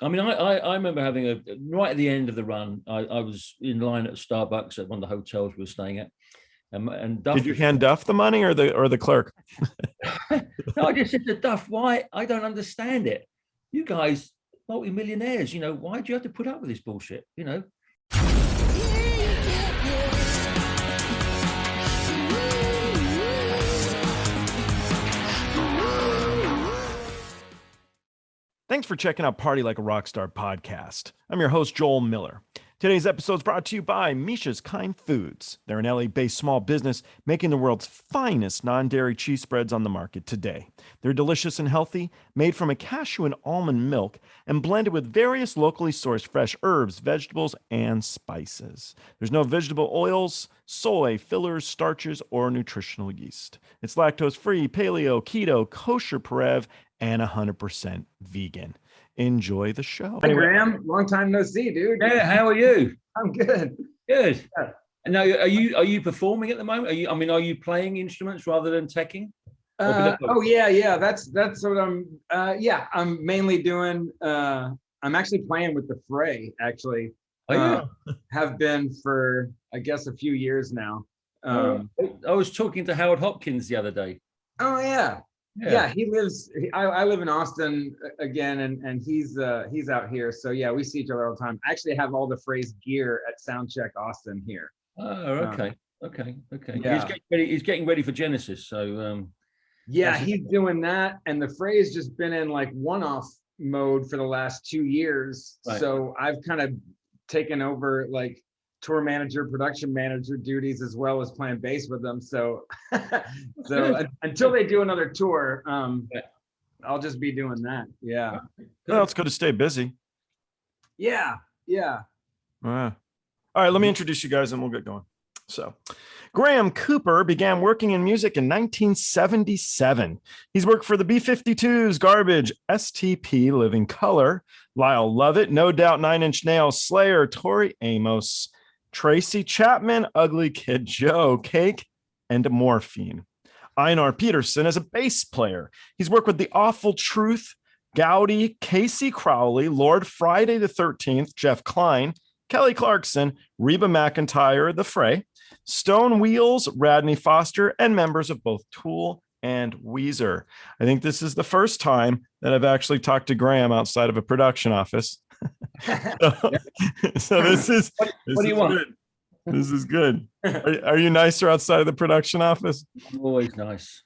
I mean, I remember having right at the end of the run, I was in line at Starbucks at one of the hotels we were staying at. And Duff Did you hand Duff the money or the clerk? No, I just said to Duff, why? I don't understand it. You guys, multi-millionaires, why do you have to put up with this bullshit? Thanks for checking out Party Like a Rockstar podcast. I'm your host, Joel Miller. Today's episode is brought to you by Misha's Kind Foods. They're an LA-based small business making the world's finest non-dairy cheese spreads on the market today. They're delicious and healthy, made from a cashew and almond milk, and blended with various locally sourced fresh herbs, vegetables, and spices. There's no vegetable oils, soy, fillers, starches, or nutritional yeast. It's lactose-free, paleo, keto, kosher, Parev, and 100% vegan. Enjoy the show. Hey, Graeme, long time no see, dude. Yeah, how are you? I'm good. Good. Yeah. And now, are you performing at the moment? Are you playing instruments rather than teching? Yeah. That's what I'm. I'm mainly doing. I'm actually playing with the Fray. Actually, have been for I guess a few years now. I was talking to Howard Hopkins the other day. Oh yeah. Yeah, he lives. I live in Austin again, and he's out here. So yeah, we see each other all the time. I actually have all the Fray's gear at Soundcheck Austin here. Oh, okay. Yeah. He's getting ready for Genesis. So he's doing that, and the Fray's just been in like one-off mode for the last 2 years. Right. So I've kind of taken over like tour manager, production manager duties, as well as playing bass with them. So until they do another tour, I'll just be doing that. Yeah. Well, it's good to stay busy. Yeah. All right, let me introduce you guys and we'll get going. So Graeme Cooper began working in music in 1977. He's worked for the B-52s, Garbage, STP, Living Color, Lyle, Lovett, No Doubt, Nine Inch Nails, Slayer, Tori, Amos, Tracy Chapman, Ugly Kid Joe, Cake, and Morphine. Einar Pedersen is a bass player. He's worked with The Awful Truth, Gaudi, Kacy Crowley, Lord Friday the 13th, Jeff Klein, Kelly Clarkson, Reba McIntire, The Fray, Stone Wheels, Radney Foster, and members of both Tool and Weezer. I think this is the first time that I've actually talked to Graeme outside of a production office. so this is what do you want? Good. This is good. Are you nicer outside of the production office? I'm always nice.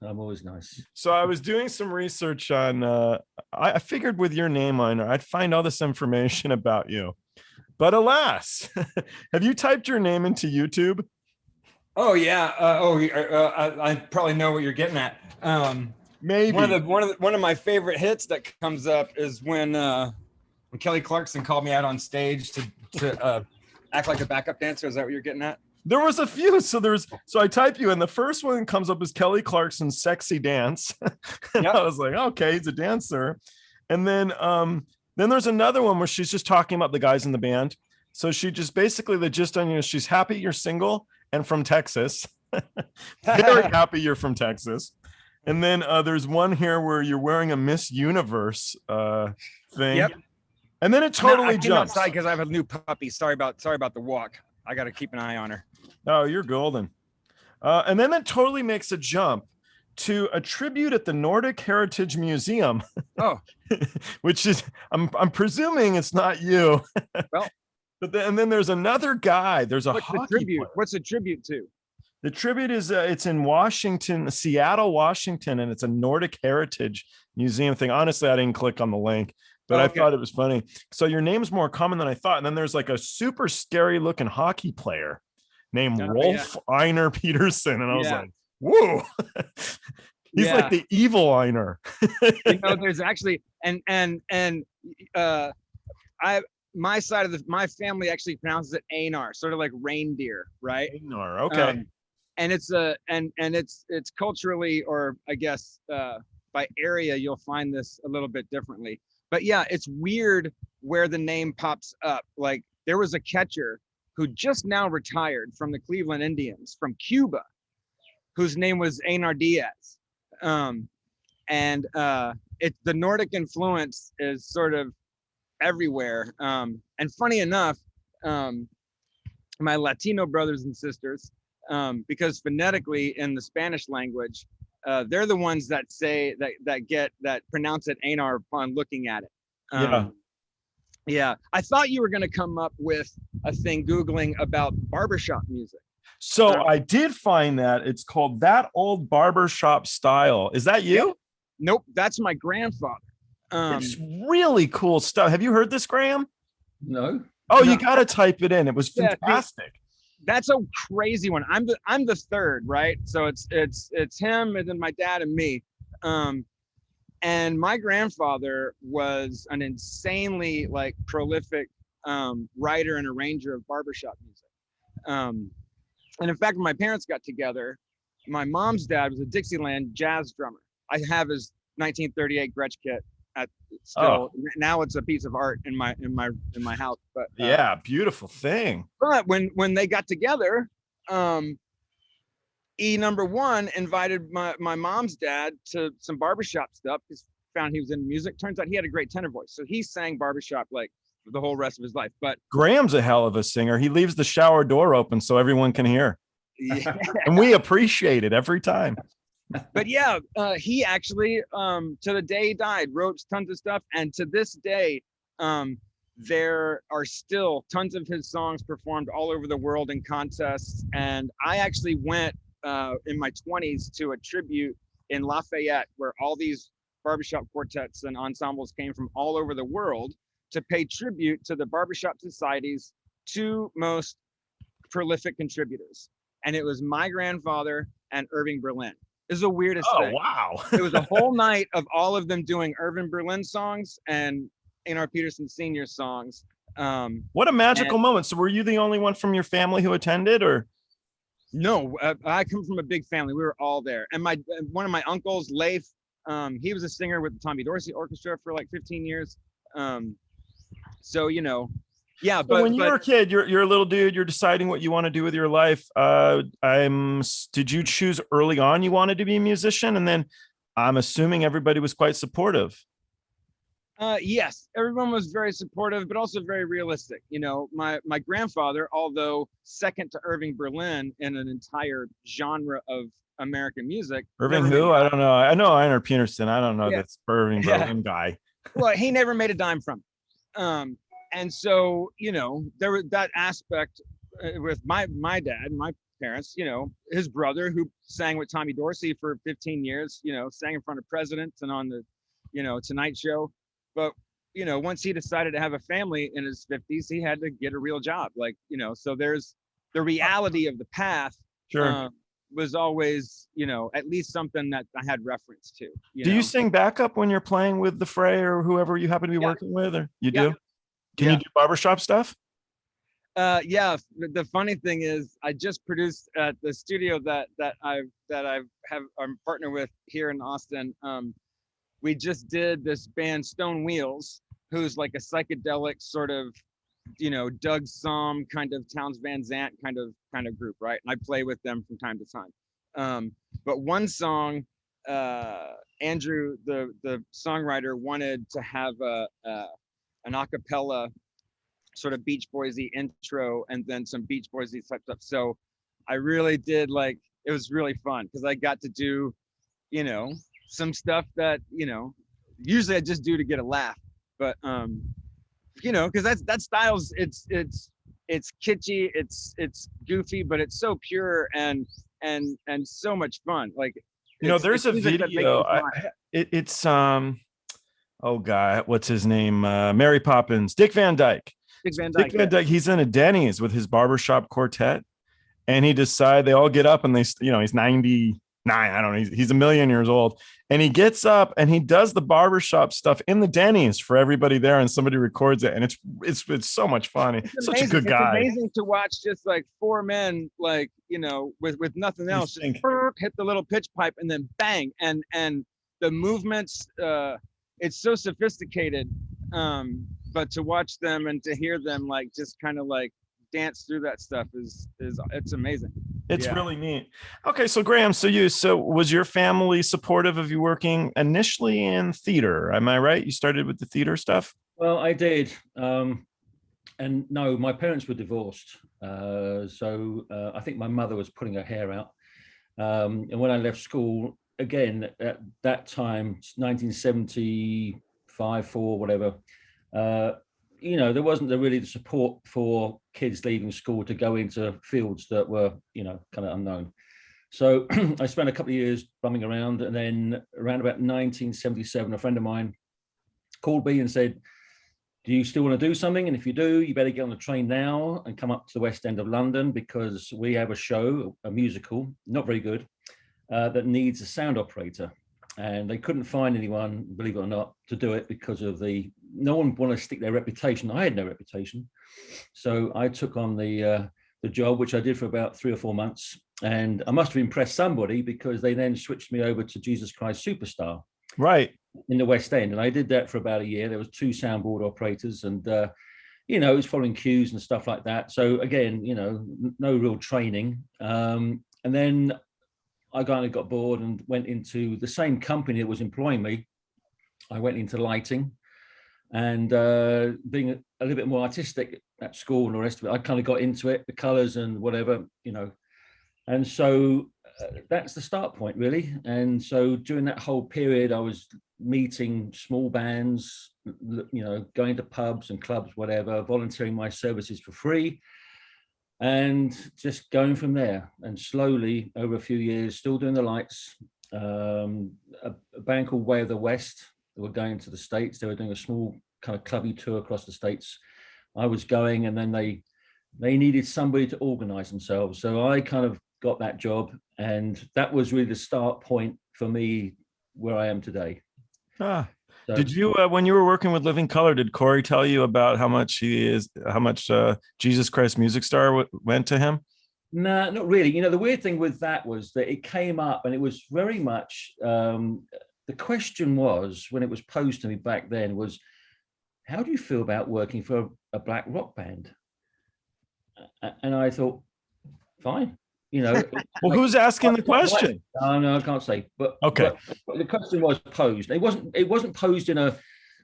So I was doing some research on I figured with your name on it, I'd find all this information about you, but alas, have you typed your name into YouTube? Oh yeah. I probably know what you're getting at. Maybe one of my favorite hits that comes up is when Kelly Clarkson called me out on stage to act like a backup dancer. Is that what you're getting at? There was a few. So I type you, and the first one that comes up is Kelly Clarkson's Sexy Dance. And yep. I was like, okay, he's a dancer. And then there's another one where she's just talking about the guys in the band. So she just basically, the gist on you is she's happy you're single and from Texas. Very happy you're from Texas. And then there's one here where you're wearing a Miss Universe thing. Yep. And then it totally jumps. Outside because I have a new puppy. Sorry about the walk. I got to keep an eye on her. Oh, you're golden. And then it totally makes a jump to a tribute at the Nordic Heritage Museum. Oh, which is I'm presuming it's not you. Well, and then there's another guy. There's a hockey tribute. player. What's the tribute to? The tribute is it's in Washington, Seattle, Washington, and it's a Nordic Heritage Museum thing. Honestly, I didn't click on the link. But I thought it was funny. So your name's more common than I thought. And then there's like a super scary looking hockey player named Rolf Einar Pedersen. And I was like, whoa, he's like the evil Einar. There's actually, my side of my family actually pronounces it Einar, sort of like reindeer, right? Einar, okay. And it's it's culturally, or I guess by area, you'll find this a little bit differently. But yeah, it's weird where the name pops up. Like there was a catcher who just now retired from the Cleveland Indians from Cuba, whose name was Einar Diaz. The Nordic influence is sort of everywhere. And funny enough, my Latino brothers and sisters, because phonetically in the Spanish language, they're the ones that say that pronounce it Einar upon looking at it. Yeah. I thought you were going to come up with a thing Googling about barbershop music. So I did find that it's called That Old Barbershop Style. Is that you? Yep. Nope, that's my grandfather. It's really cool stuff. Have you heard this, Graeme? No. Oh, No. you got to type it in. It was fantastic. That's a crazy one. I'm the third, right? So it's him and then my dad and me. And my grandfather was an insanely like prolific writer and arranger of barbershop music. And in fact, when my parents got together, my mom's dad was a Dixieland jazz drummer. I have his 1938 Gretsch kit now it's a piece of art in my house. But yeah, beautiful thing. But when they got together, number one invited my mom's dad to some barbershop stuff because found he was in music. Turns out he had a great tenor voice, so he sang barbershop like the whole rest of his life. But Graham's a hell of a singer. He leaves the shower door open so everyone can hear. Yeah. And we appreciate it every time. But yeah, he actually to the day he died wrote tons of stuff, and to this day there are still tons of his songs performed all over the world in contests. And I actually went in my 20s to a tribute in Lafayette where all these barbershop quartets and ensembles came from all over the world to pay tribute to the Barbershop Society's two most prolific contributors. And it was my grandfather and Irving Berlin. It was the weirdest thing. Wow. It was a whole night of all of them doing Irving Berlin songs and Einar Pedersen Sr. songs. What a magical moment. So were you the only one from your family who attended, or? No, I come from a big family. We were all there. And one of my uncles, Leif, he was a singer with the Tommy Dorsey Orchestra for like 15 years. So, you know, yeah. So but when you were a kid, you're a little dude, you're deciding what you want to do with your life. Did you choose early on you wanted to be a musician? And then I'm assuming everybody was quite supportive. Yes, everyone was very supportive, but also very realistic. You know, my grandfather, although second to Irving Berlin in an entire genre of American music. Irving who? I don't know. I know Einar Pedersen. I don't know this Irving Berlin guy. Well, he never made a dime from it. And so, you know, there was that aspect with my dad, my parents, you know, his brother who sang with Tommy Dorsey for 15 years, you know, sang in front of presidents and on the, you know, Tonight Show. But, you know, once he decided to have a family in his 50s, he had to get a real job. Like, you know, so there's the reality of the path. Sure. Was always, you know, at least something that I had reference to. Do you sing backup when you're playing with the Fray or whoever you happen to be working with, or you do? Can you do barbershop stuff? Yeah. The funny thing is, I just produced at the studio that I'm partnered with here in Austin. We just did this band Stone Wheels, who's like a psychedelic sort of, you know, Doug Somm kind of Townes Van Zandt kind of group, right? And I play with them from time to time. But one song, Andrew, the songwriter, wanted to have an a cappella sort of Beach Boys-y intro and then some Beach Boys-y type stuff. So I really did like, it was really fun because I got to do, you know, some stuff that, you know, usually I just do to get a laugh, but you know, because that style's it's kitschy, it's goofy, but it's so pure and so much fun. Like, you know, there's a video. It's oh god, what's his name? Mary Poppins, Dick Van Dyke. Dick Van Dyke. He's in a Denny's with his barbershop quartet, and he decide they all get up and they, you know, he's 99. I don't know. He's a million years old, and he gets up and he does the barbershop stuff in the Denny's for everybody there, and somebody records it, and it's so much fun. It's such a good guy. It's amazing to watch just like four men, like, you know, with nothing else, just hit the little pitch pipe and then bang, and the movements. It's so sophisticated, but to watch them and to hear them like just kind of like dance through that stuff is it's amazing. It's really neat. Okay, so Graeme, so was your family supportive of you working initially in theater? Am I right? You started with the theater stuff? Well, I did. And no, my parents were divorced. So I think my mother was putting her hair out. And when I left school, again, at that time, 1975, 4, whatever, there wasn't really the support for kids leaving school to go into fields that were, kind of unknown. So I spent a couple of years bumming around, and then around about 1977, a friend of mine called me and said, do you still want to do something? And if you do, you better get on the train now and come up to the West End of London, because we have a show, a musical, not very good, that needs a sound operator. And they couldn't find anyone, believe it or not, to do it because of no one wanted to stick their reputation. I had no reputation. So I took on the job, which I did for about 3 or 4 months. And I must have impressed somebody, because they then switched me over to Jesus Christ Superstar. Right. In the West End. And I did that for about a year. There was 2 soundboard operators, and it was following cues and stuff like that. So again, no real training. And then I kind of got bored and went into the same company that was employing me. I went into lighting, and being a little bit more artistic at school and the rest of it, I kind of got into it, the colors and whatever, And so that's the start point, really. And so during that whole period, I was meeting small bands, going to pubs and clubs, whatever, volunteering my services for free, and just going from there. And slowly, over a few years, still doing the lights. A band called Way of the West, they were going to the States. They were doing a small kind of clubby tour across the States. I was going, and then they needed somebody to organize themselves. So I kind of got that job, and that was really the start point for me where I am today. So, did you, when you were working with Living Color, did Corey tell you about how much Jesus Christ Music Star went to him? No, not really. The weird thing with that was that it came up, and it was very much, the question was, when it was posed to me back then, was, how do you feel about working for a black rock band? And I thought, fine. Well, who's asking the question? No, I can't say. But okay, but the question was posed. It wasn't posed in a,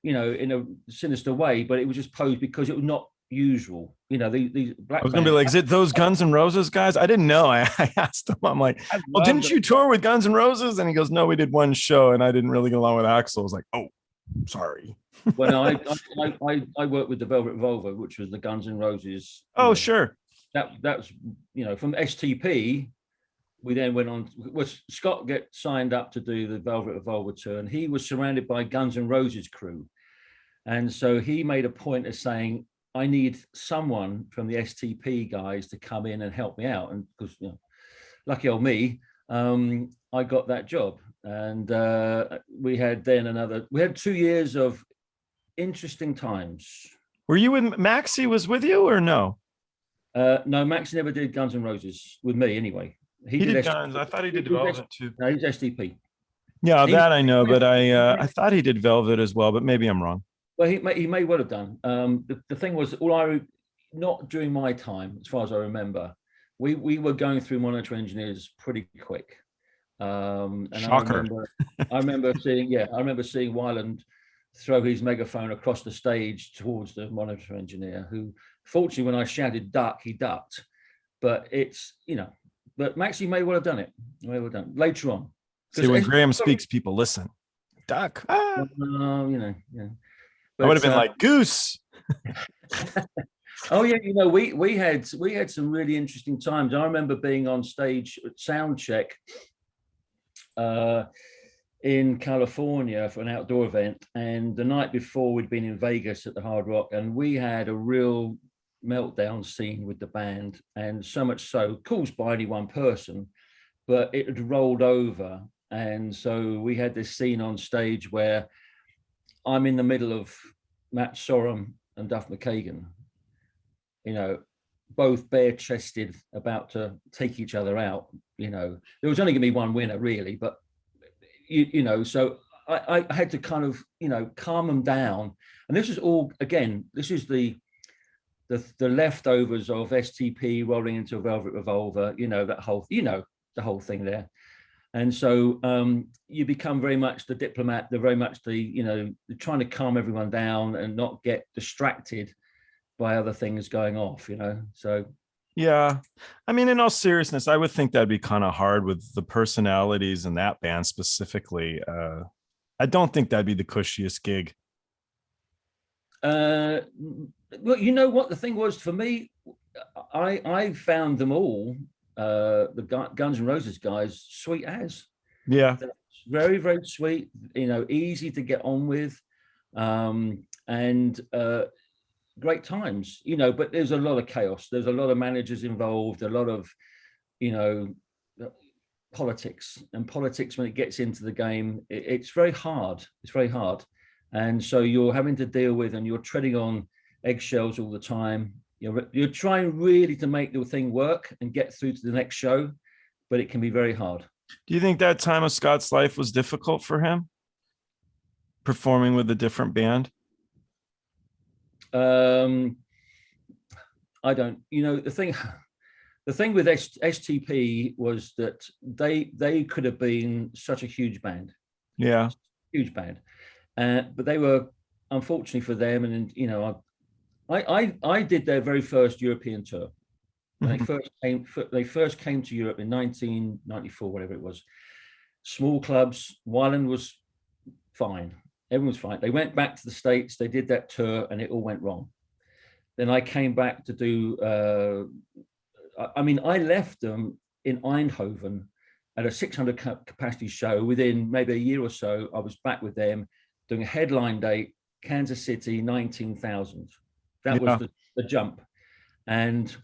in a sinister way, but it was just posed because it was not usual. These black. I was gonna be like, is it those Guns N' Roses guys? I didn't know. I asked him. I'm like, well, didn't you tour with Guns N' Roses? And he goes, no, we did one show, and I didn't really get along with Axl. I was like, oh, sorry. Well, no, I worked with the Velvet Revolver, which was the Guns N' Roses. Oh, sure. That's from STP, we then went on. Scott get signed up to do the Velvet Revolver tour, and he was surrounded by Guns N' Roses crew, and so he made a point of saying, I need someone from the STP guys to come in and help me out. And because lucky old me, I got that job, and we had 2 years of interesting times. Were you with Maxie? Was with you or no? No, Maxie never did Guns N' Roses with me anyway. He did Guns. I thought he did Velvet too. No, he's STP. Yeah, that I know, but I thought he did Velvet as well, but maybe I'm wrong. Well, he may well have done. The thing was, not during my time, as far as I remember, we were going through monitor engineers pretty quick. And Shocker. I remember seeing Weiland throw his megaphone across the stage towards the monitor engineer, who, fortunately, when I shouted duck, he ducked. But but Maxie may well have done it. Later on. See, when Graeme speaks, people listen. Duck. Ah. Yeah. But, I would have been like goose. Oh yeah, we had some really interesting times. I remember being on stage at sound check in California for an outdoor event, and the night before we'd been in Vegas at the Hard Rock, and we had a real meltdown scene with the band, and so much so caused by only one person, but it had rolled over. And so we had this scene on stage where I'm in the middle of Matt Sorum and Duff McKagan, both bare-chested, about to take each other out. There was only going to be one winner, really, but so I had to kind of calm them down. And this is all, again, this is the leftovers of STP rolling into a Velvet Revolver, that whole the whole thing there. And so you become very much the diplomat, very much the trying to calm everyone down and not get distracted by other things going off, so. Yeah. I mean, in all seriousness, I would think that'd be kind of hard with the personalities in that band specifically. I don't think that'd be the cushiest gig. Well, you know what the thing was for me, I found them all, the Guns N' Roses guys, sweet as. Yeah. They're very, very sweet, easy to get on with, and great times, but there's a lot of chaos. There's a lot of managers involved, a lot of, politics, and politics when it gets into the game, it's very hard. It's very hard. And so you're having to deal with, and you're treading on eggshells all the time. You're trying really to make the thing work and get through to the next show, but it can be very hard. Do you think that time of Scott's life was difficult for him, performing with a different band? I don't. The thing with STP was that they could have been such a huge band. Yeah, huge band, but they were, unfortunately for them, and I did their very first European tour. Mm-hmm. They first came to Europe in 1994, whatever it was. Small clubs. Weiland was fine. Everyone was fine. They went back to the States. They did that tour, and it all went wrong. Then I came back to do. I left them in Eindhoven at a 600 capacity show. Within maybe a year or so, I was back with them doing a headline date, Kansas City, 19,000. That was the jump. And,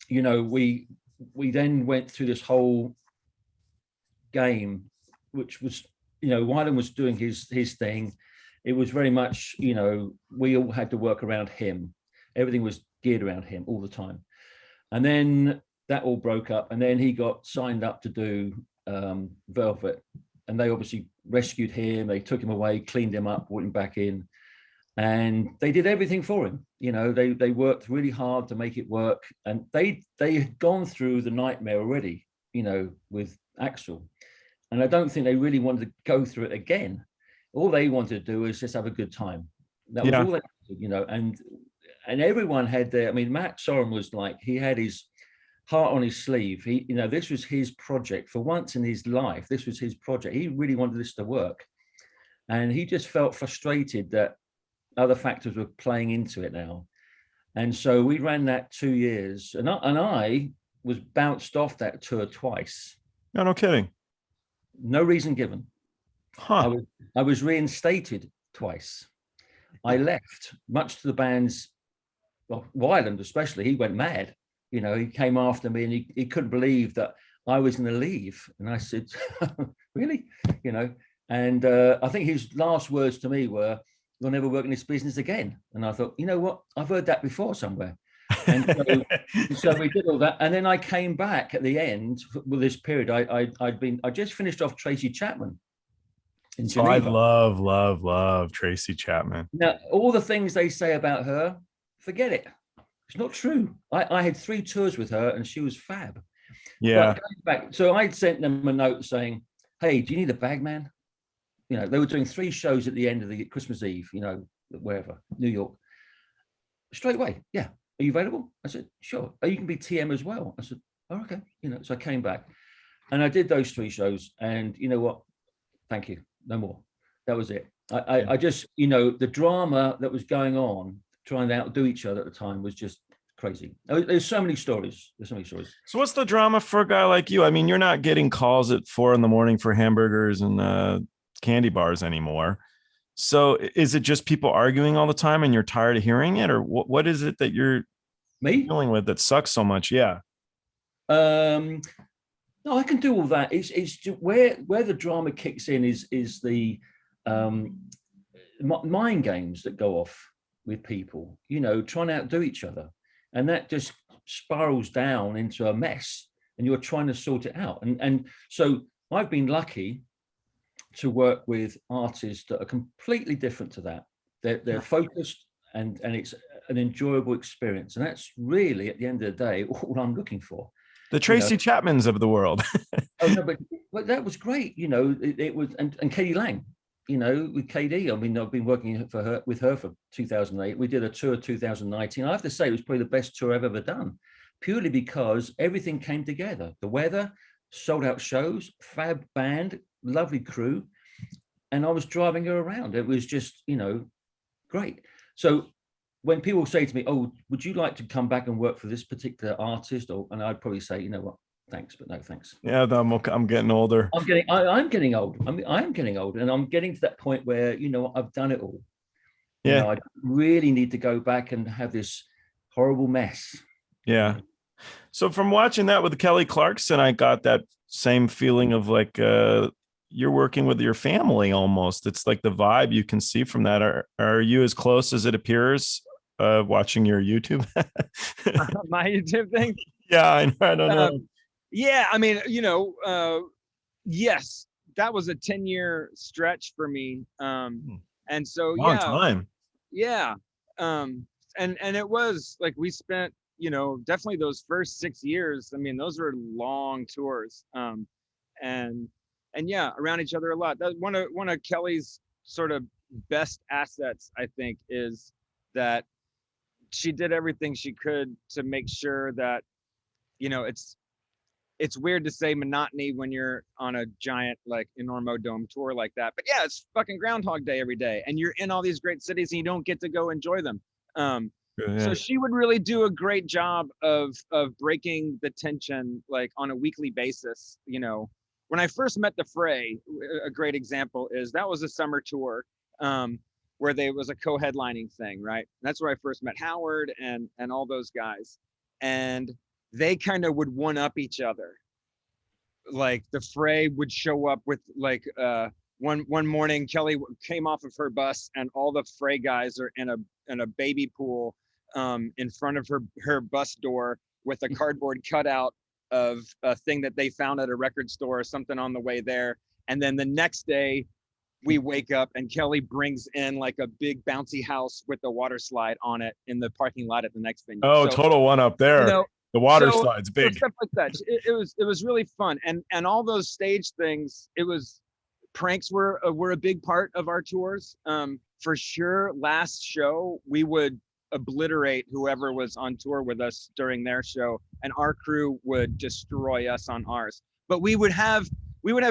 we then went through this whole game, which was, Weiland was doing his thing. It was very much, we all had to work around him. Everything was geared around him all the time. And then that all broke up, and then he got signed up to do Velvet, and they obviously rescued him. They took him away, cleaned him up, brought him back in, and they did everything for him. They worked really hard to make it work, and they had gone through the nightmare already, with Axl, and I don't think they really wanted to go through it again. All they wanted to do was just have a good time. That was all they did, and everyone had their. Matt Sorum was like, he had his heart on his sleeve. He, this was his project for once in his life. This was his project. He really wanted this to work, and he just felt frustrated that other factors were playing into it now. And so we ran that 2 years, and I was bounced off that tour twice. No kidding. No reason given. Huh. I was reinstated twice. I left, much to the band's. Well, Weiland especially, he went mad. He came after me, and he couldn't believe that I was going to leave. And I said, really? And I think his last words to me were, "You'll never work in this business again." And I thought, you know what? I've heard that before somewhere. And so we did all that. And then I came back at the end with this period. I just finished off Tracy Chapman in Geneva. I love Tracy Chapman. Now, all the things they say about her, forget it. It's not true. I had 3 tours with her, and she was fab. Yeah. But going back, so I'd sent them a note saying, "Hey, do you need a bag man?" They were doing 3 shows at the end of the Christmas Eve, wherever, New York. Straight away, yeah. Are you available? I said, sure. Oh, you can be TM as well. I said, oh, okay. So I came back, and I did those 3 shows, and you know what? Thank you. No more. That was it. I just, the drama that was going on, trying to outdo each other at the time, was just crazy. There's so many stories. So what's the drama for a guy like you? You're not getting calls at 4 a.m. for hamburgers and candy bars anymore. So is it just people arguing all the time, and you're tired of hearing it, or what is it that you're dealing with that sucks so much? Yeah. No, I can do all that. It's where the drama kicks in is the mind games that go off with people, trying to outdo each other, and that just spirals down into a mess, and you're trying to sort it out. And so I've been lucky to work with artists that are completely different to that. They're focused, and it's an enjoyable experience, and that's really, at the end of the day, all I'm looking for. The Tracy Chapmans of the world. Oh no, but that was great. It was, and Katie Lang, with KD. I mean, I've been working with her for 2008. We did a tour 2019. I have to say, it was probably the best tour I've ever done, purely because everything came together. The weather, sold out shows, fab band, lovely crew, and I was driving her around. It was just, great. So when people say to me, "Oh, would you like to come back and work for this particular artist?" and I'd probably say, "You know what? Thanks, but no thanks." Yeah, I'm getting older. I'm getting old. I am getting old, and I'm getting to that point where I've done it all. Yeah, I really need to go back and have this horrible mess. Yeah. So from watching that with Kelly Clarkson, I got that same feeling of like you're working with your family almost. It's like the vibe you can see from that. Are you as close as it appears watching your YouTube? My YouTube thing? Yeah, I don't know. Yeah, I mean, yes, that was a 10-year stretch for me. And so long time. Yeah. And it was like we spent, definitely those first 6 years. I mean, those were long tours. And yeah, around each other a lot. That one of Kelly's sort of best assets, I think, is that she did everything she could to make sure that, it's weird to say monotony when you're on a giant like Enormo Dome tour like that, but yeah, it's fucking Groundhog Day every day, and you're in all these great cities and you don't get to go enjoy them. So she would really do a great job of breaking the tension like on a weekly basis. When I first met the Fray, a great example is that was a summer tour where there was a co-headlining thing, right? That's where I first met Howard and all those guys, and they kind of would one up each other. Like the Fray would show up with like one morning, Kelly came off of her bus and all the Fray guys are in a baby pool in front of her bus door with a cardboard cutout of a thing that they found at a record store or something on the way there. And then the next day we wake up and Kelly brings in like a big bouncy house with a water slide on it in the parking lot at the next venue. Oh, so, total one up there. The water slide's big. Stuff like that. It was really fun. And all those stage things, pranks were a big part of our tours. For sure, last show, we would obliterate whoever was on tour with us during their show, and our crew would destroy us on ours. But we would have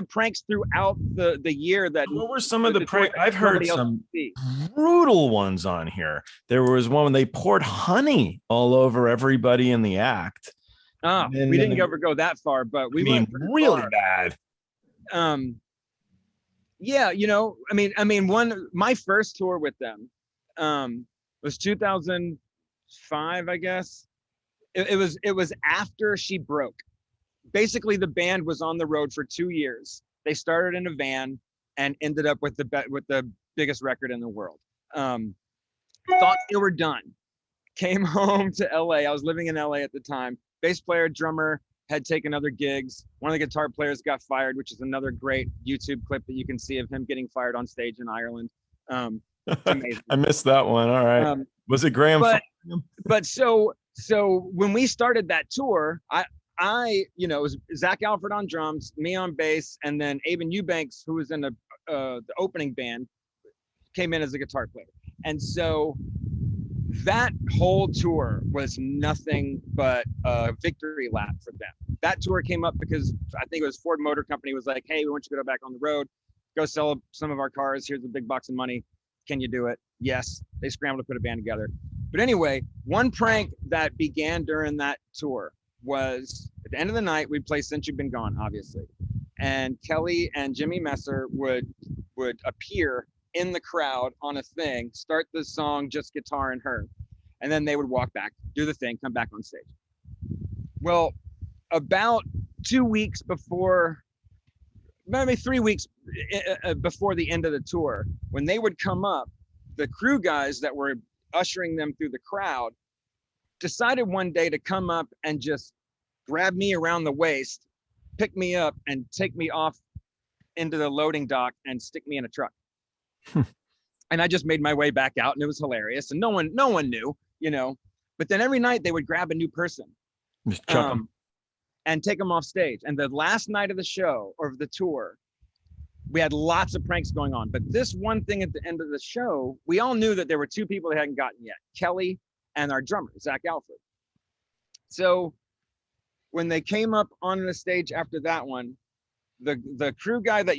pranks throughout the year. What were some of the pranks? I've heard some brutal ones on here. There was one when they poured honey all over everybody in the act. We didn't ever go that far, but we went really bad. Yeah, my first tour with them was 2005, I guess. It was after she broke. Basically, the band was on the road for 2 years. They started in a van and ended up with the biggest record in the world. Thought they were done. Came home to LA. I was living in LA at the time. Bass player, drummer had taken other gigs. One of the guitar players got fired, which is another great YouTube clip that you can see of him getting fired on stage in Ireland. Amazing. I missed that one. All right. Was it Graeme? But so when we started that tour, it was Zach Alford on drums, me on bass, and then Aben Eubanks, who was in the opening band, came in as a guitar player. And so that whole tour was nothing but a victory lap for them. That tour came up because I think it was Ford Motor Company was like, "Hey, we want you to go back on the road, go sell some of our cars. Here's a big box of money. Can you do it?" Yes. They scrambled to put a band together. But anyway, one prank that began during that tour was at the end of the night, we'd play Since You've Been Gone, obviously. And Kelly and Jimmy Messer would appear in the crowd on a thing, start the song, just guitar and her. And then they would walk back, do the thing, come back on stage. Well, about 2 weeks before, maybe 3 weeks before the end of the tour, when they would come up, the crew guys that were ushering them through the crowd decided one day to come up and just grab me around the waist, pick me up, and take me off into the loading dock and stick me in a truck. And I just made my way back out, and it was hilarious. And no one knew, But then every night they would grab a new person. Just chuck them. and take them off stage. And the last night of the show or the tour, we had lots of pranks going on. But this one thing at the end of the show, we all knew that there were 2 people that hadn't gotten yet, Kelly and our drummer, Zach Alfred. So when they came up on the stage after that one, the crew guy that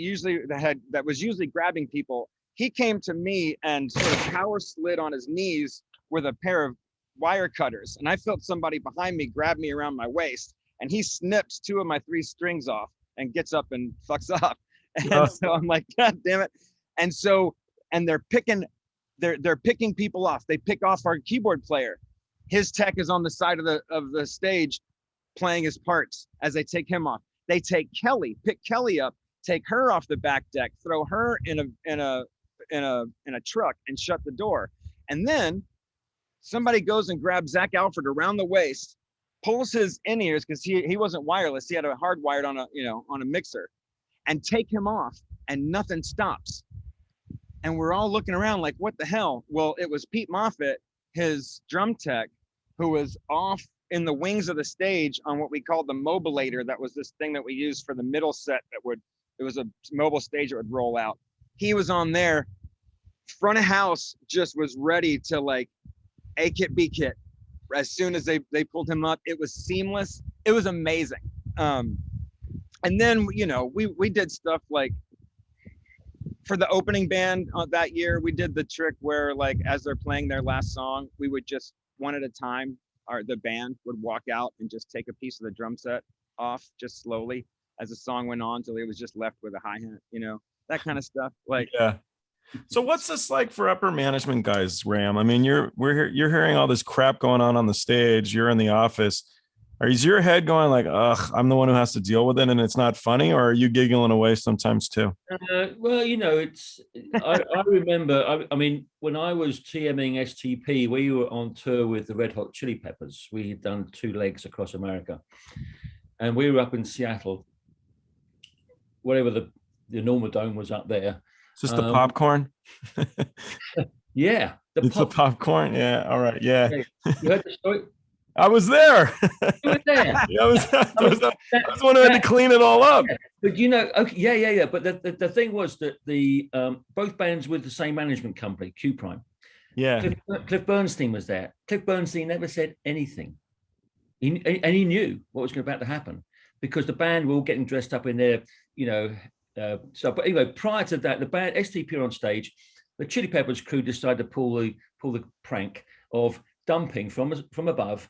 was usually grabbing people, he came to me and sort of power slid on his knees with a pair of wire cutters. And I felt somebody behind me grab me around my waist, and he snips 2 of my 3 strings off and gets up and fucks off. And so I'm like, God damn it. And so, and they're picking people off. They pick off our keyboard player. His tech is on the side of the stage playing his parts as they take him off. They take Kelly, pick Kelly up, take her off the back deck, throw her in a truck and shut the door. And then somebody goes and grabs Zach Alfred around the waist, pulls his in-ears because he wasn't wireless. He had a hardwired on a mixer, and take him off, and nothing stops. And we're all looking around like, what the hell? Well, it was Pete Moffat, his drum tech, who was off in the wings of the stage on what we called the mobilator. That was this thing that we used for the middle set it was a mobile stage that would roll out. He was on there. Front of house just was ready to like A-kit, B-kit. As soon as they pulled him up, it was seamless. It was amazing. And then, we did stuff like for the opening band that year, we did the trick where like, as they're playing their last song, we would just one at a time, the band would walk out and just take a piece of the drum set off just slowly as the song went on till it was just left with a hi-hat, that kind of stuff. Like, yeah. So what's this like for upper management guys, Ram? I mean, you're hearing all this crap going on the stage. You're in the office. Is your head going like, ugh, I'm the one who has to deal with it and it's not funny? Or are you giggling away sometimes too? Well, I remember, I mean, when I was TMing STP, we were on tour with the Red Hot Chili Peppers. We had done 2 legs across America. And we were up in Seattle, whatever the normal dome was up there. Is this the popcorn? Yeah. The popcorn? Yeah, all right, yeah. You heard the story? I was there. You were there. I was the one who had to clean it all up. But okay, yeah. But the thing was that the both bands with the same management company, Q Prime. Yeah. Cliff Bernstein was there. Cliff Bernstein never said anything. He knew what was about to happen because the band were all getting dressed up in their, stuff. But anyway, prior to that, the band STP on stage. The Chili Peppers crew decided to pull the prank of dumping from above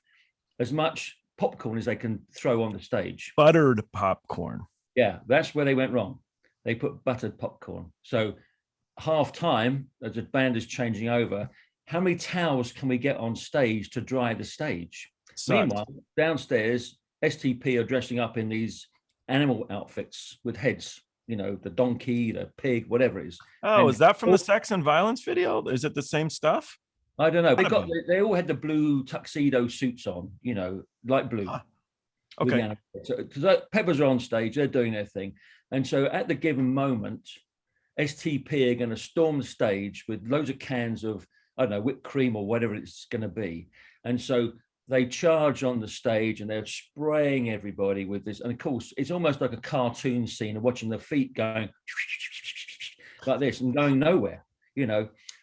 as much popcorn as they can throw on the stage. Buttered popcorn. Yeah, that's where they went wrong. They put buttered popcorn. So half time, as the band is changing over, how many towels can we get on stage to dry the stage? Meanwhile, downstairs, STP are dressing up in these animal outfits with heads, the donkey, the pig, whatever it is. Oh, and is that from the Sex and Violence video? Is it the same stuff? I don't know. They all had the blue tuxedo suits on, light blue. Okay. So Peppers are on stage, they're doing their thing. And so at the given moment, STP are going to storm the stage with loads of cans of, I don't know, whipped cream or whatever it's going to be. And so they charge on the stage and they're spraying everybody with this. And of course, it's almost like a cartoon scene of watching the feet going like this and going nowhere,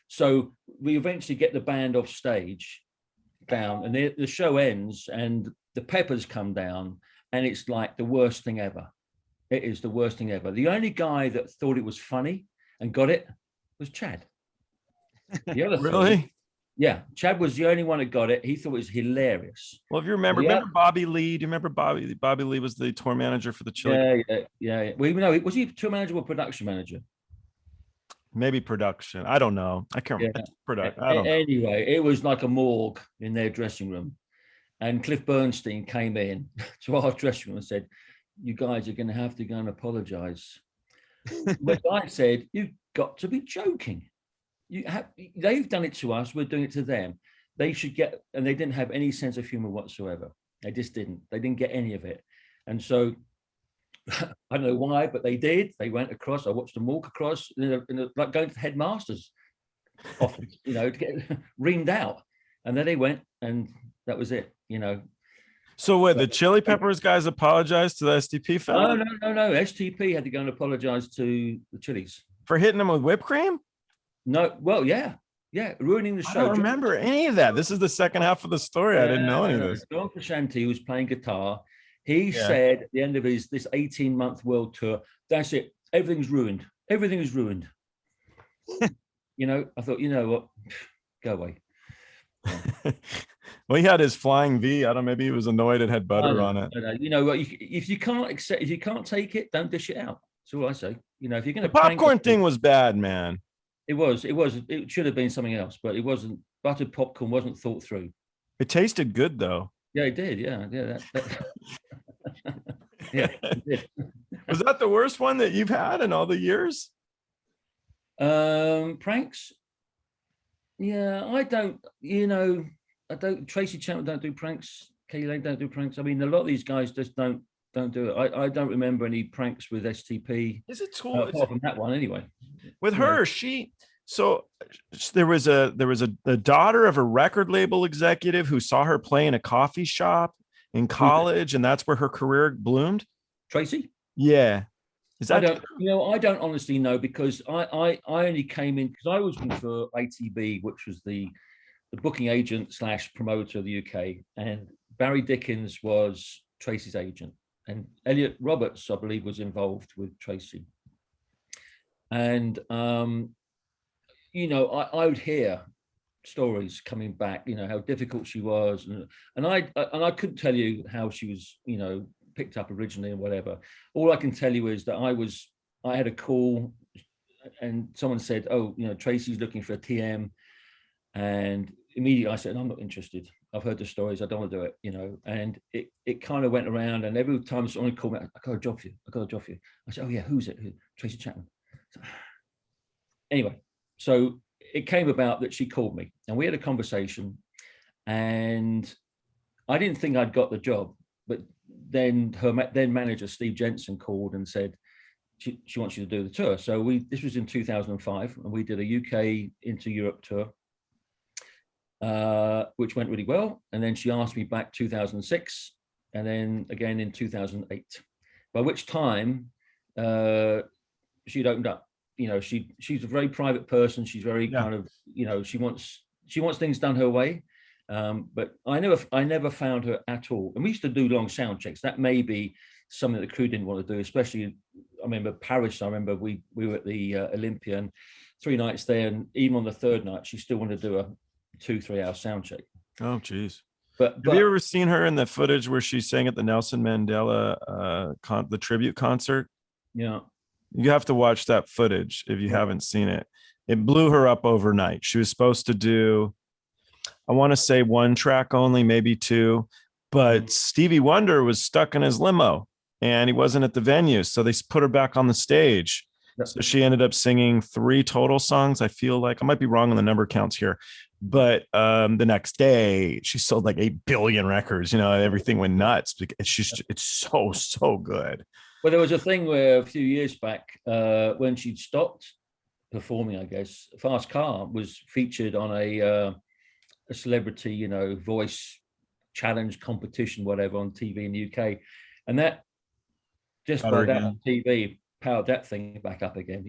So we eventually get the band off stage down and the show ends and the Peppers come down and it's like the worst thing ever. It is the worst thing ever. The only guy that thought it was funny and got it was Chad. The other really? Yeah, Chad was the only one that got it. He thought it was hilarious. Well, if you remember Bobby Lee? Do you remember Bobby? Bobby Lee was the tour manager for the Chili. Yeah. Well, was he tour manager or production manager? Maybe production. I don't know. I can't remember. Production. I don't know. Anyway, it was like a morgue in their dressing room. And Cliff Bernstein came in to our dressing room and said, "You guys are going to have to go and apologize." But I said, "You've got to be joking. They've done it to us. We're doing it to them. They should get," and they didn't have any sense of humor whatsoever. They just didn't. They didn't get any of it. And so I don't know why, but they did. They went across. I watched them walk across, like going to the headmaster's office, to get reamed out. And then they went, and that was it. So what, the Chili Peppers guys apologized to the STP fella? No. STP had to go and apologize to the Chili's. For hitting them with whipped cream? No, well, yeah, ruining the show. I don't remember any of that. This is the second half of the story. I didn't know any of this. John Frusciante was playing guitar. He said at the end of this 18-month world tour, that's it. Everything's ruined. Everything is ruined. I thought, you know what? Go away. Well, he had his flying V. I don't know, maybe he was annoyed it had butter on it. You know what? If you can't take it, don't dish it out. That's all I say. If you're going to popcorn thing was bad, man. It should have been something else, but it wasn't. Buttered popcorn wasn't thought through. It tasted good though. Yeah, it did. Yeah. Yeah, it did. Was that the worst one that you've had in all the years? Pranks. Yeah, I don't. Tracy Chapman don't do pranks. Katy Lane don't do pranks. I mean, a lot of these guys just don't do it. I don't remember any pranks with STP. Is it Tool? Apart from that one, anyway. With her, there was the daughter of a record label executive who saw her play in a coffee shop in college, and that's where her career bloomed. Tracy? Yeah. Is that? I don't honestly know, because I only came in because I was working for ATB, which was the booking agent / promoter of the UK, and Barry Dickens was Tracy's agent, and Elliot Roberts, I believe, was involved with Tracy. And I would hear stories coming back, how difficult she was, and I couldn't tell you how she was, picked up originally and whatever. All I can tell you is that I had a call, and someone said, "Oh, Tracy's looking for a TM," and immediately I said, "I'm not interested. I've heard the stories. I don't want to do it." And it kind of went around, and every time someone called me, "I got a job for you. I said, "Oh yeah, who's it? Tracy Chapman." So, anyway, so it came about that she called me, and we had a conversation, and I didn't think I'd got the job, but then her then manager Steve Jensen called and said she wants you to do the tour. So this was in 2005, and we did a UK into Europe tour, which went really well. And then she asked me back 2006, and then again in 2008. By which time she'd opened up. She's a very private person. She's very kind of, she wants things done her way. But I never found her at all. And we used to do long sound checks. That may be something that the crew didn't want to do, especially, I remember Paris. I remember we were at the Olympia, and 3 nights there, and even on the 3rd night, she still wanted to do a 2-3 hour sound check. Oh, geez. But have you ever seen her in the footage where she sang at the Nelson Mandela the tribute concert? Yeah. You have to watch that footage if you haven't seen it. It blew her up overnight. She was supposed to do, I want to say 1 track only, maybe 2, but Stevie Wonder was stuck in his limo and he wasn't at the venue. So they put her back on the stage. Yep. So she ended up singing 3 total songs. I feel like I might be wrong on the number counts here, but the next day she sold like 8 billion records, everything went nuts. It's so good. Well, there was a thing where a few years back when she'd stopped performing, I guess, Fast Car was featured on a celebrity, voice challenge competition, whatever, on TV in the UK. And that, just by that on TV, powered that thing back up again,